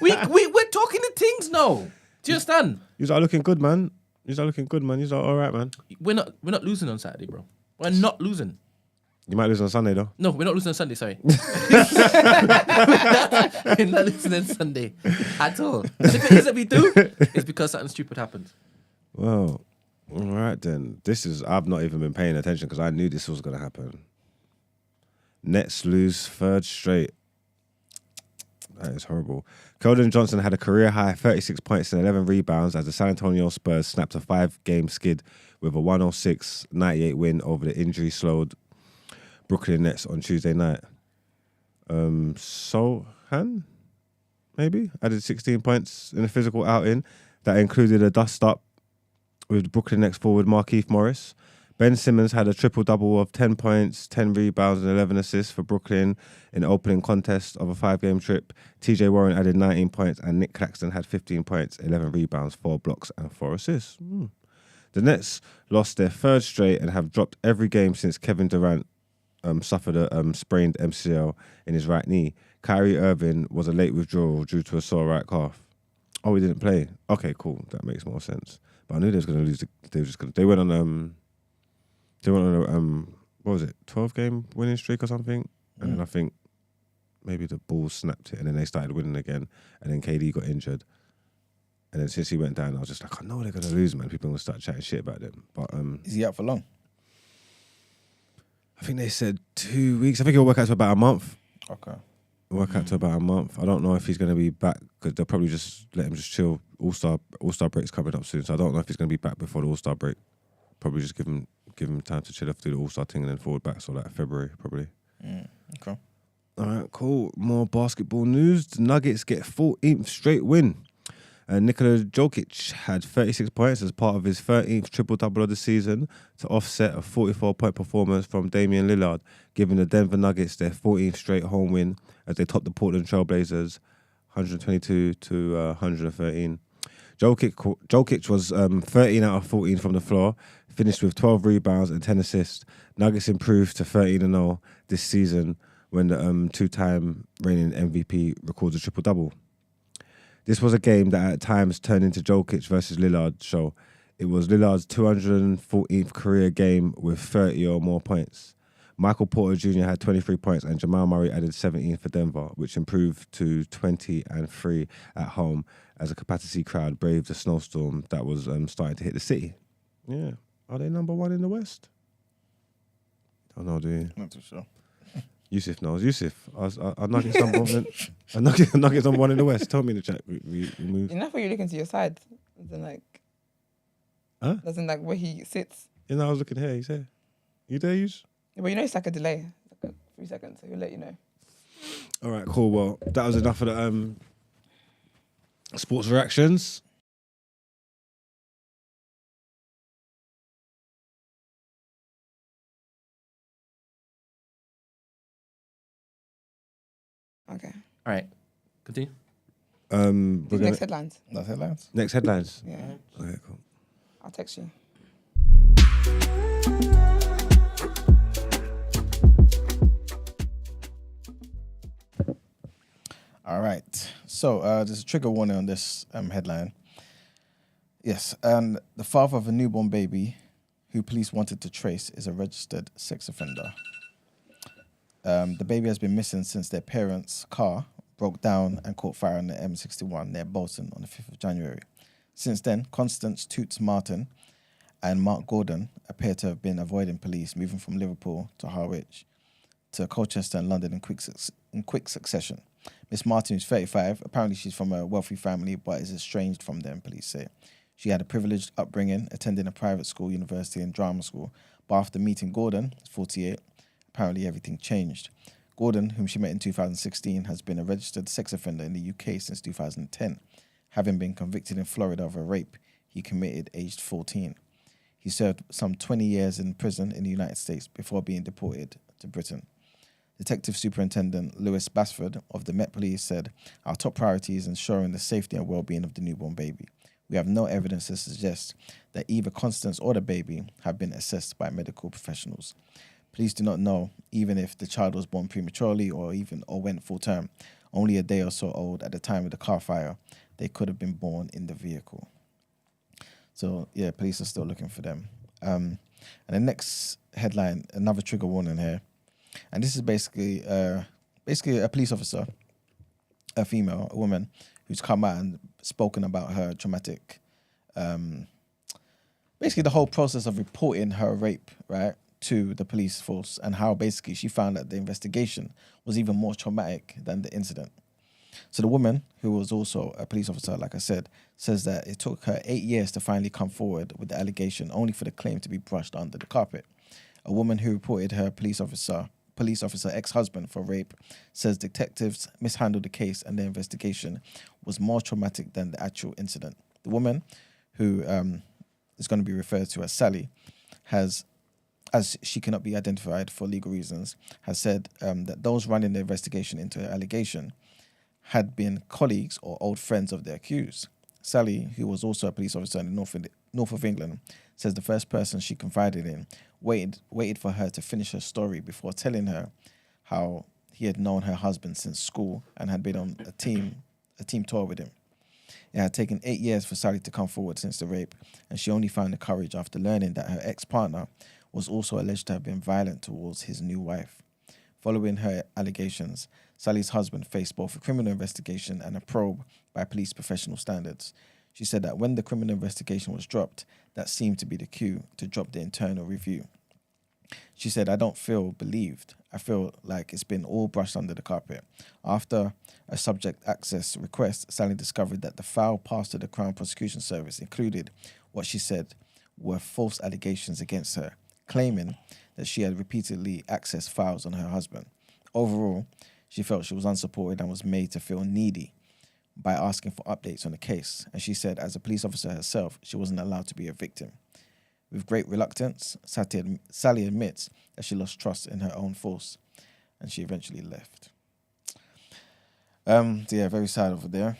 we're talking to things now. Do you understand? You are looking good, man. You are looking good, man. You are all right, man. We're not losing on Saturday, bro. We're not losing. You might lose on Sunday, though. No, we're not losing on Sunday, sorry. We're not losing on Sunday at all. And if it is that we do, it's because something stupid happened. Well, all right then. I've not even been paying attention because I knew this was going to happen. Nets lose third straight. That is horrible. Keldon Johnson had a career-high 36 points and 11 rebounds as the San Antonio Spurs snapped a 5-game skid with a 106-98 win over the injury-slowed Brooklyn Nets on Tuesday night. Sohan, maybe, added 16 points in a physical outing that included a dust-up with Brooklyn Nets forward Markieff Morris. Ben Simmons had a triple-double of 10 points, 10 rebounds and 11 assists for Brooklyn in the opening contest of a 5-game trip. TJ Warren added 19 points and Nick Claxton had 15 points, 11 rebounds, 4 blocks and 4 assists. The Nets lost their third straight and have dropped every game since Kevin Durant suffered a sprained MCL in his right knee. Kyrie Irving was a late withdrawal due to a sore right calf. Oh, he didn't play. Okay, cool. That makes more sense. But I knew they was going to lose. They went on a what was it? 12-game winning streak or something. And then I think maybe the Bulls snapped it, and then they started winning again. And then KD got injured. And then since he went down, I was just like, I know they're going to lose, man. People are going to start chatting shit about them. But is he out for long? I think they said 2 weeks. I think he'll work out to about a month. Okay. Work out to about a month. I don't know if he's going to be back because they'll probably just let him just chill. All-Star break's coming up soon, so I don't know if he's going to be back before the All-Star break. Probably just give him time to chill after the All-Star thing and then forward back, so like February probably. Okay. All right, cool. More basketball news. The Nuggets get 14th straight win. Nikola Jokic had 36 points as part of his 13th triple-double of the season to offset a 44-point performance from Damian Lillard, giving the Denver Nuggets their 14th straight home win as they topped the Portland Trail Blazers 122 to 113. Jokic was 13 out of 14 from the floor, finished with 12 rebounds and 10 assists. Nuggets improved to 13-0 this season when the two-time reigning MVP records a triple-double. This was a game that at times turned into Jokic versus Lillard show. It was Lillard's 214th career game with 30 or more points. Michael Porter Jr. had 23 points and Jamal Murray added 17 for Denver, which improved to 20-3 at home as a capacity crowd braved the snowstorm that was starting to hit the city. Yeah. Are they number one in the West? Don't know, do you? Not too sure. Yusuf knows. Yusuf, are Nuggets number one? Are Nuggets number one in the West? Tell me in the chat. We move. Enough when you look into your side. Doesn't like where he sits. You know, I was looking here. He's here. You there, Yus? Yeah, but you know it's like a delay, like a 3 seconds. So he'll let you know. All right, cool. Well, that was enough of the sports reactions. Okay. All right. Continue. Next headlines. That's headlines. Next headlines. Yeah. Okay, cool. I'll text you. All right. So there's a trigger warning on this headline. Yes, and the father of a newborn baby who police wanted to trace is a registered sex offender. The baby has been missing since their parents' car broke down and caught fire on the M61 near Bolton on the 5th of January. Since then, Constance Toots Martin and Mark Gordon appear to have been avoiding police, moving from Liverpool to Harwich to Colchester and London in quick succession. Miss Martin is 35. Apparently she's from a wealthy family, but is estranged from them, police say. She had a privileged upbringing, attending a private school, university, and drama school. But after meeting Gordon, 48, apparently everything changed. Gordon, whom she met in 2016, has been a registered sex offender in the UK since 2010, having been convicted in Florida of a rape he committed aged 14. He served some 20 years in prison in the United States before being deported to Britain. Detective Superintendent Lewis Basford of the Met Police said, "Our top priority is ensuring the safety and well-being of the newborn baby. We have no evidence to suggest that either Constance or the baby have been assessed by medical professionals. Police do not know even if the child was born prematurely or went full term. Only a day or so old at the time of the car fire, they could have been born in the vehicle." So yeah, police are still looking for them. And the next headline, another trigger warning here, and this is basically a police officer, a female, a woman, who's come out and spoken about her traumatic, basically the whole process of reporting her rape, right, to the police force, and how basically she found that the investigation was even more traumatic than the incident. So the woman, who was also a police officer, like I said, says that it took her 8 years to finally come forward with the allegation, only for the claim to be brushed under the carpet. A woman who reported her police officer ex-husband for rape says detectives mishandled the case and the investigation was more traumatic than the actual incident. The woman, who is going to be referred to as Sally, as she cannot be identified for legal reasons, has said that those running the investigation into her allegation had been colleagues or old friends of the accused. Sally, who was also a police officer in the north of England, says the first person she confided in waited for her to finish her story before telling her how he had known her husband since school and had been on a team tour with him. It had taken 8 years for Sally to come forward since the rape, and she only found the courage after learning that her ex-partner was also alleged to have been violent towards his new wife. Following her allegations, Sally's husband faced both a criminal investigation and a probe by police professional standards. She said that when the criminal investigation was dropped, that seemed to be the cue to drop the internal review. She said, "I don't feel believed. I feel like it's been all brushed under the carpet." After a subject access request, Sally discovered that the file passed to the Crown Prosecution Service included what she said were false allegations against her, claiming that she had repeatedly accessed files on her husband. Overall, she felt she was unsupported and was made to feel needy by asking for updates on the case. And she said, as a police officer herself, she wasn't allowed to be a victim. With great reluctance, Sally admits that she lost trust in her own force, and she eventually left. So yeah, very sad over there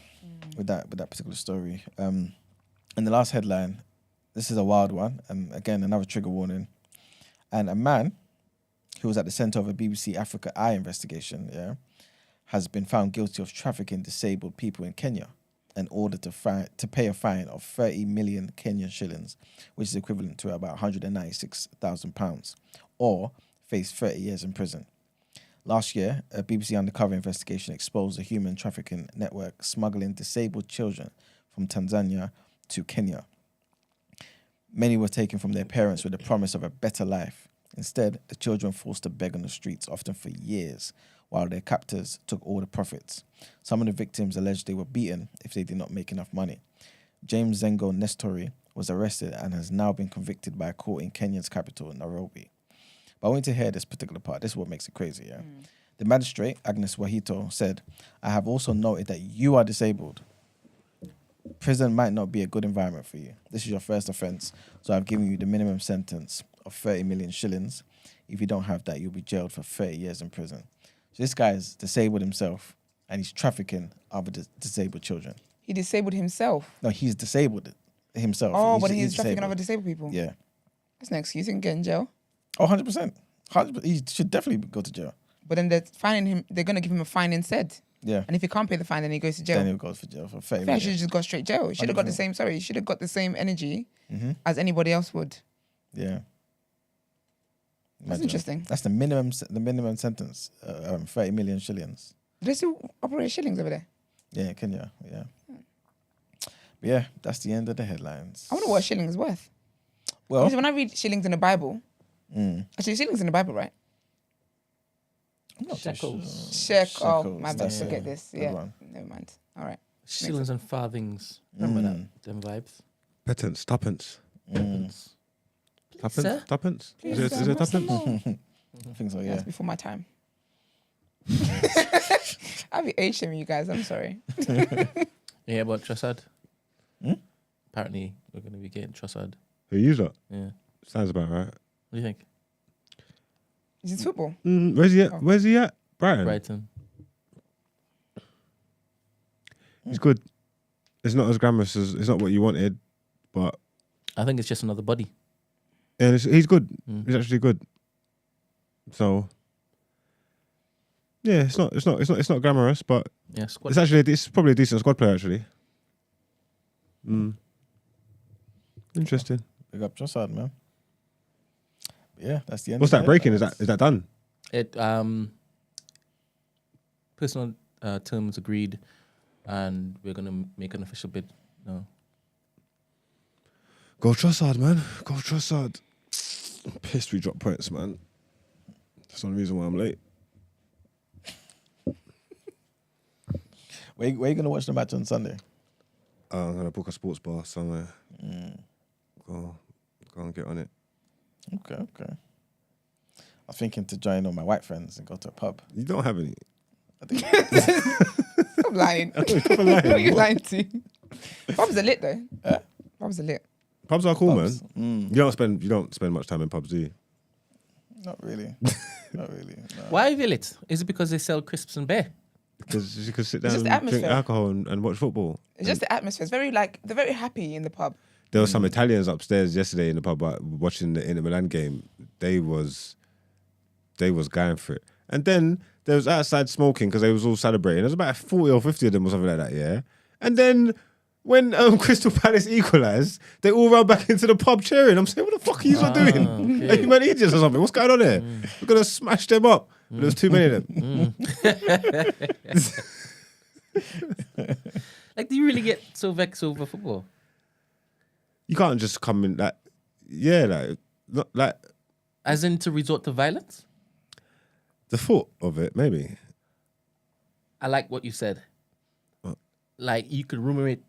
with that particular story. And the last headline, this is a wild one, and again another trigger warning. And a man who was at the centre of a BBC Africa Eye investigation, has been found guilty of trafficking disabled people in Kenya and ordered to pay a fine of 30 million Kenyan shillings, which is equivalent to about £196,000, or face 30 years in prison. Last year, a BBC undercover investigation exposed a human trafficking network smuggling disabled children from Tanzania to Kenya. Many were taken from their parents with the promise of a better life. Instead, the children forced to beg on the streets, often for years, while their captors took all the profits. Some of the victims alleged they were beaten if they did not make enough money. James Zengo Nestori was arrested and has now been convicted by a court in Kenya's capital, Nairobi. But I want you to hear this particular part. This is what makes it crazy, The magistrate, Agnes Wahito, said, "I have also noted that you are disabled. Prison might not be a good environment for you. This is your first offence, so I've given you the minimum sentence of 30 million shillings. If you don't have that, you'll be jailed for 30 years in prison." So this guy is disabled himself, and he's trafficking other disabled children. He disabled himself. No, he's disabled himself. Oh, but he's trafficking other disabled people. Yeah. That's no excuse. He can get in jail. Oh, 100%. 100%. He should definitely go to jail. But then they're fining him. They're gonna give him a fine instead. Yeah. And if he can't pay the fine, then he goes to jail. Then he'll go for jail for 30 He minutes. should have just gone straight jail. He should have got the same. Sorry, he should have got the same energy as anybody else would. Yeah. That's interesting. That's the minimum sentence. 30 million shillings. Do they still operate shillings over there? Yeah, Kenya. Yeah. But yeah, that's the end of the headlines. I wonder what a shilling is worth. Well, Because when I read shillings in the Bible, actually shillings in the Bible, right? I'm not too Shekels. sure. Oh, Shekels, my bad. that's Forget it. this. Good Yeah, one. never mind. All right. Shillings and farthings. Remember that? Them vibes. Petence, tuppence. Sir? Tuppence? Please, Is it what's the tuppence? law? I think so, yeah. That's before my time. I'll be H-shaming you guys. I'm sorry. Yeah, but Trossard. Apparently, we're going to be getting Trossard. Who you that? Yeah. Sounds about right. What do you think? Is it football? Where's he at? Oh. Where's he at? Brighton. Brighton. He's good. It's not as glamorous as it's not what you wanted, but I think it's just another body. and he's good. He's actually good. So yeah, it's not glamorous, but Yeah, squad. it's probably a decent squad player actually. Interesting. Big up Trossard, man. Yeah, that's the end. What's of that the breaking? Is headlines. that done? It personal terms agreed, and we're gonna make an official bid. No, Go Trossard, man. Go Trossard. I'm pissed we dropped points, man. That's the only reason why I'm late. Where you gonna watch the match on Sunday? I'm gonna book a sports bar somewhere. Go and get on it. Okay. I'm thinking to join all my white friends and go to a pub. You don't have any. Stop lying. Who are you lying to? Pubs are lit though. Pubs are lit. Pubs are cool, Pubs. man. You don't spend much time in pubs, do you? Not really. Not really. No. why are they lit? Is it because they sell crisps and beer? Because you can sit It's down just and the drink atmosphere. alcohol and watch football. It's just the atmosphere. It's very they're very happy in the pub. There were some Italians upstairs yesterday in the pub watching the Inter Milan game. They was going for it. And then there was outside smoking because they was all celebrating. There was about 40 or 50 of them or something like that, yeah? And then when Crystal Palace equalised, they all ran back into the pub cheering. I'm saying, what the fuck are you lot doing? Okay. Are you man idiots or something? What's going on there? We're going to smash them up. But there was too many of them. Like, do you really get so vexed over football? You can't just come in like, not like As in to resort to violence? the thought of it, maybe. I like what you said. What? Like, you could ruminate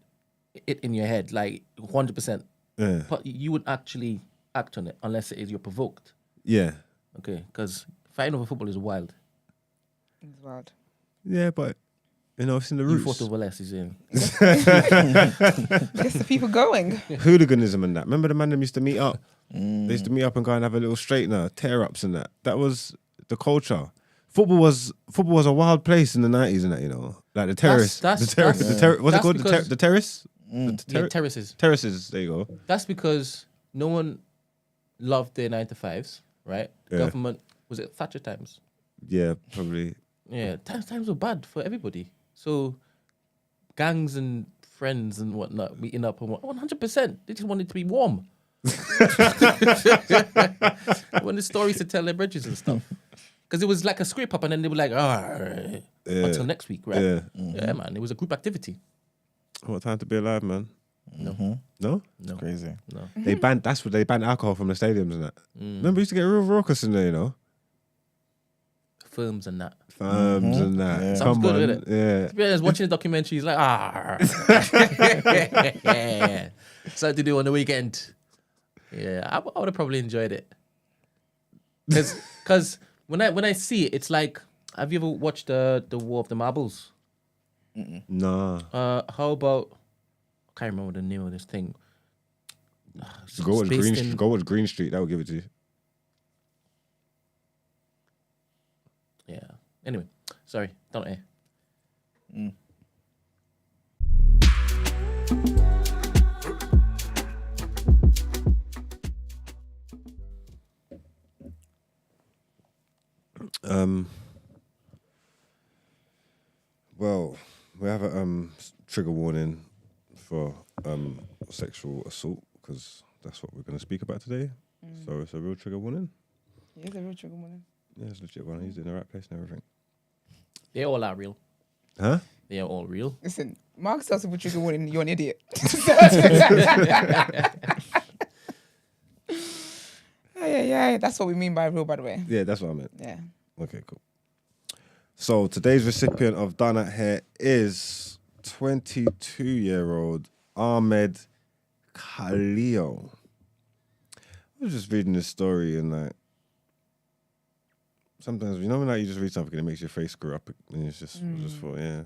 it in your head, like 100%. Yeah. But you would actually act on it unless it is you're provoked. Yeah. Okay, because fighting over football is wild. It's wild. Yeah, but it's in the You roots. fought over less, he's in. Gets the people going. Hooliganism and that. Remember the man that used to meet up? They used to meet up and go and have a little straightener, tear-ups and that. That was the culture. Football was a wild place in the 90s and that, like the terrace. What's What's it called? because- The terrace? Yeah, terraces. Terraces, there you go. That's because no one loved their 9 to 5s, right? Yeah. Government, was it Thatcher times? Yeah, probably. Yeah, times were bad for everybody. So gangs and friends and whatnot meeting up and 100%. They just wanted to be warm. Wanted stories to tell their bridges and stuff. Because it was like a script up and then they were like, until next week, right? Yeah. Yeah, man. It was a group activity. What time to be alive, man? No. No? No. Crazy. No. They banned alcohol from the stadiums and that. Remember, we used to get real raucous in there, Films and that. Firms and that. Yeah. Sounds Come good, on. innit? Yeah. To be honest, watching the documentary, he's like, something to do on the weekend. Yeah, I would have probably enjoyed it. Because when I see it, it's like, have you ever watched the War of the Marbles? Nah. How about, I can't remember the name of this thing. Go watch It's based in- Go watch Green Street. That will give it to you. Yeah. Anyway, sorry, don't air. Well, we have a trigger warning for sexual assault because that's what we're going to speak about today. So it's a real trigger warning. Here's a real trigger morning. Yeah, it's a legit one. He's in the right place and everything. They all are real. Huh? They are all real. Listen, Mark starts with a trigger warning, you're an idiot. Yeah. That's what we mean by real, by the way. Yeah, that's what I meant. Yeah. Okay, cool. So today's recipient of Done At Hair is 22-year-old Ahmed Khalil. I was just reading this story and like sometimes you know when like you just read something and it makes your face screw up and it's just I just thought, yeah.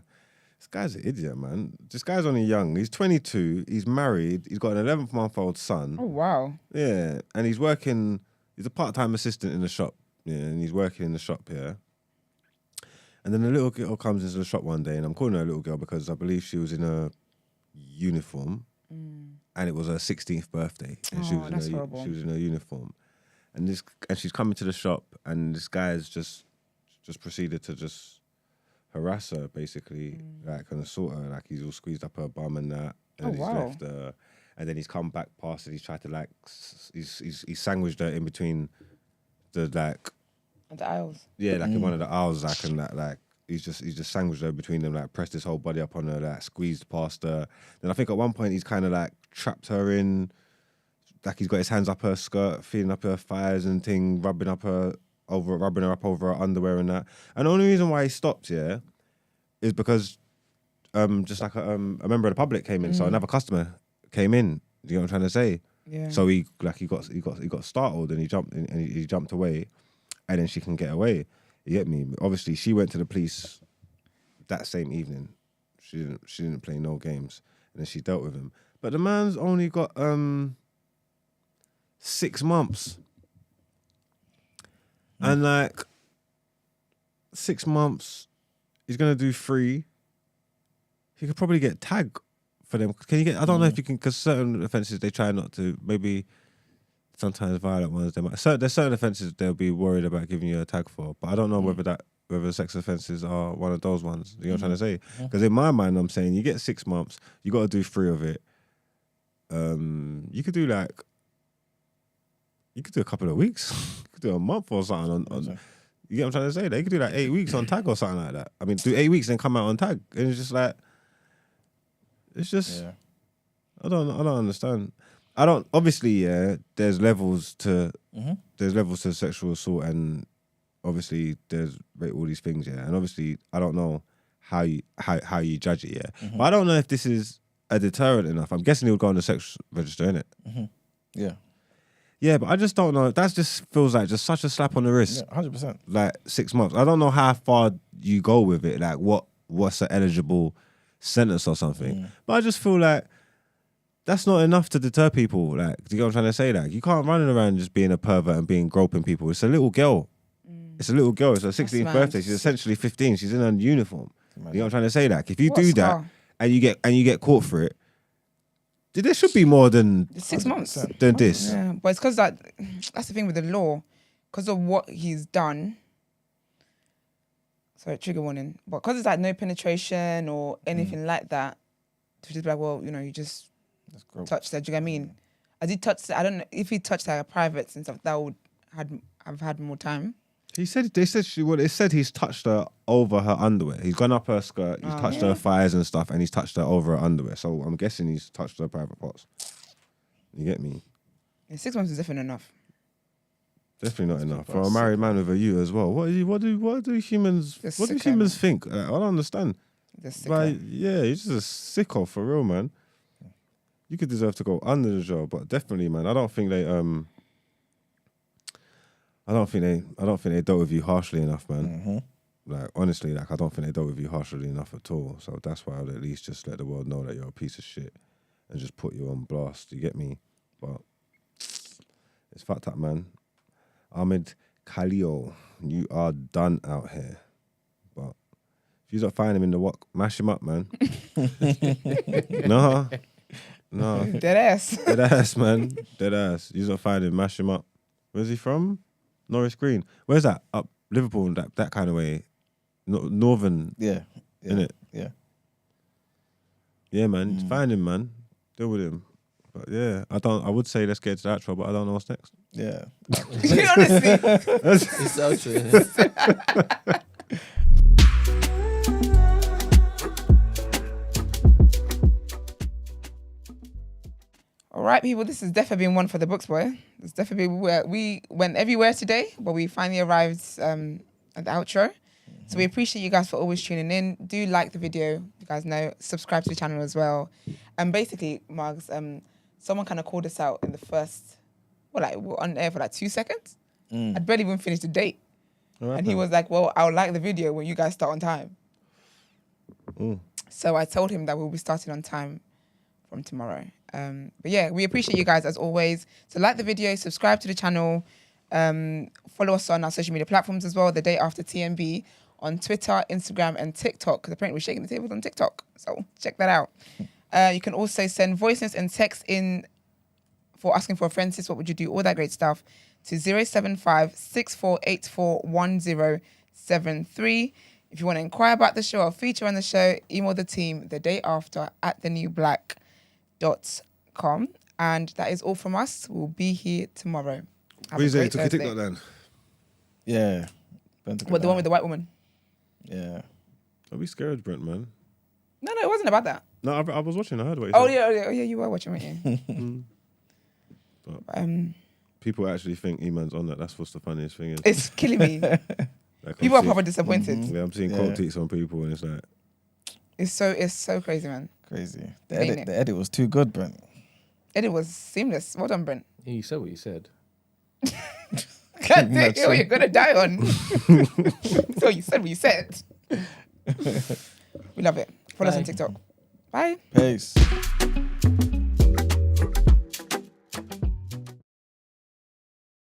This guy's an idiot, man. This guy's only young. He's 22. He's married. He's got an 11-month-old son. Oh, wow. Yeah. And he's working, he's a part-time assistant in the shop. Yeah. And he's working in the shop here. And then a little girl comes into the shop one day, and I'm calling her a little girl because I believe she was in a uniform. And it was her 16th birthday. And she was in a uniform. And she's coming to the shop, and this guy's just proceeded to just harass her, basically, like, and assault her. Like, he's all squeezed up her bum and that. And he's left her. And then he's come back past and he's tried to, like, he's sandwiched her in between the, like... The aisles. Yeah, like in one of the aisles, like, and that, like, he's just sandwiched her between them, like, pressed his whole body up on her, like, squeezed past her. Then I think at one point he's kind of, like, trapped her in, like, he's got his hands up her skirt, feeling up her thighs and thing, rubbing her up over her underwear and that. And the only reason why he stopped, yeah, is because just like a member of the public came in, so another customer came in. Do you know what I'm trying to say? Yeah. So he got startled and he jumped away, and then she can get away. You get me? Obviously, she went to the police that same evening. She didn't play no games, and then she dealt with him. But the man's only got 6 months. And like 6 months, he's gonna do 3. He could probably get tagged for them. Can you get? I don't know if you can, because certain offences they try not to. Maybe sometimes violent ones they might. There's certain offences they'll be worried about giving you a tag for. But I don't know whether sex offences are one of those ones. You know what I'm trying to say? Because in my mind, I'm saying you get 6 months. You got to do 3 of it. You could do like. You could do a couple of weeks. You could do a month or something. You get what I'm trying to say? They could do like 8 weeks on tag or something like that. I mean, do 8 weeks and come out on tag. And it's just like, yeah. I don't understand. Obviously, yeah, there's levels to sexual assault, and obviously there's all these things, yeah. And obviously, I don't know how you judge it, yeah. But I don't know if this is a deterrent enough. I'm guessing he would go on the sex register, innit? Yeah. Yeah, but I just don't know. That just feels like just such a slap on the wrist. Yeah, 100%. Like 6 months. I don't know how far you go with it. Like what's an eligible sentence or something. But I just feel like that's not enough to deter people. Like, do you get what I'm trying to say? Like, you can't run around just being a pervert and groping people. It's a little girl. It's a little girl. It's her 16th birthday. She's essentially 15. She's in a uniform. You know what I'm trying to say? Like, if you do that and you get caught for it, there should be more than 6 months than this. Yeah, but it's because that's the thing with the law, because of what he's done. Sorry, trigger warning. But because it's like no penetration or anything like that, to just be like, well, you know, you just touched that. Do you get what I mean? As he touched, I don't know if he touched like a private and stuff, that would have had more time. They said he's touched her over her underwear. He's gone up her skirt, he's touched her thighs and stuff, and he's touched her over her underwear. So I'm guessing he's touched her private parts. You get me? Yeah, 6 months is definitely enough. Definitely not enough for a married man with a you as well. What do humans think? I don't understand. Like, yeah, he's just a sicko for real, man. You could deserve to go under the jail, but definitely, man, I don't think they dealt with you harshly enough, man. Like, honestly, like, I don't think they dealt with you harshly enough at all. So that's why I'd at least just let the world know that you're a piece of shit and just put you on blast. You get me? But it's fucked up, man. Ahmed Khalil, you are done out here. But if you don't find him in the walk, mash him up, man. No. Dead ass, man. Dead ass. You don't find him, mash him up. Where's he from? Norris Green. Where's that? Up Liverpool, that kind of way. Northern. Yeah. Innit? Yeah. Yeah, man. Find him, man. Deal with him. But yeah, I would say let's get to the outro, but I don't know what's next. Yeah. Honestly. It's so true. All right, people, this has definitely been one for the books, boy. It's definitely where we went everywhere today, but we finally arrived at the outro. So we appreciate you guys for always tuning in. Do like the video, you guys know. Subscribe to the channel as well. And basically, Margs, someone kind of called us out in the first, we're on air for like 2 seconds. I'd barely even finished the date. And he was like, well, I'll like the video when you guys start on time. So I told him that we'll be starting on time from tomorrow. But yeah, we appreciate you guys as always. So like the video, subscribe to the channel, follow us on our social media platforms as well, The Day After TMB, on Twitter, Instagram, and TikTok, because apparently we're shaking the tables on TikTok. So check that out. You can also send voice notes and text in for asking for a friend, sis, what would you do? All that great stuff to 075-6484-1073. If you want to inquire about the show or feature on the show, email the team thedayafter@thenewblack.com. And that is all from us. We'll be here tomorrow. Wednesday, took a TikTok then. Yeah. What, the one with the white woman? Yeah. Don't be scared, Brent, man. No, it wasn't about that. No, I was watching. I heard what you Oh said. yeah, you were watching, weren't you? But people actually think E-Man's on that. That's what's the funniest thing is. It's killing me. Like, People are proper disappointed. Yeah, I'm seeing quote tweets on people, and it's like, It's so crazy, man. Crazy. The edit was too good, Brent. Edit was seamless. Well done, Brent. You said what you said. God damn, you're gonna die on. So you said what you said. We love it. Follow us on TikTok. Bye. Peace.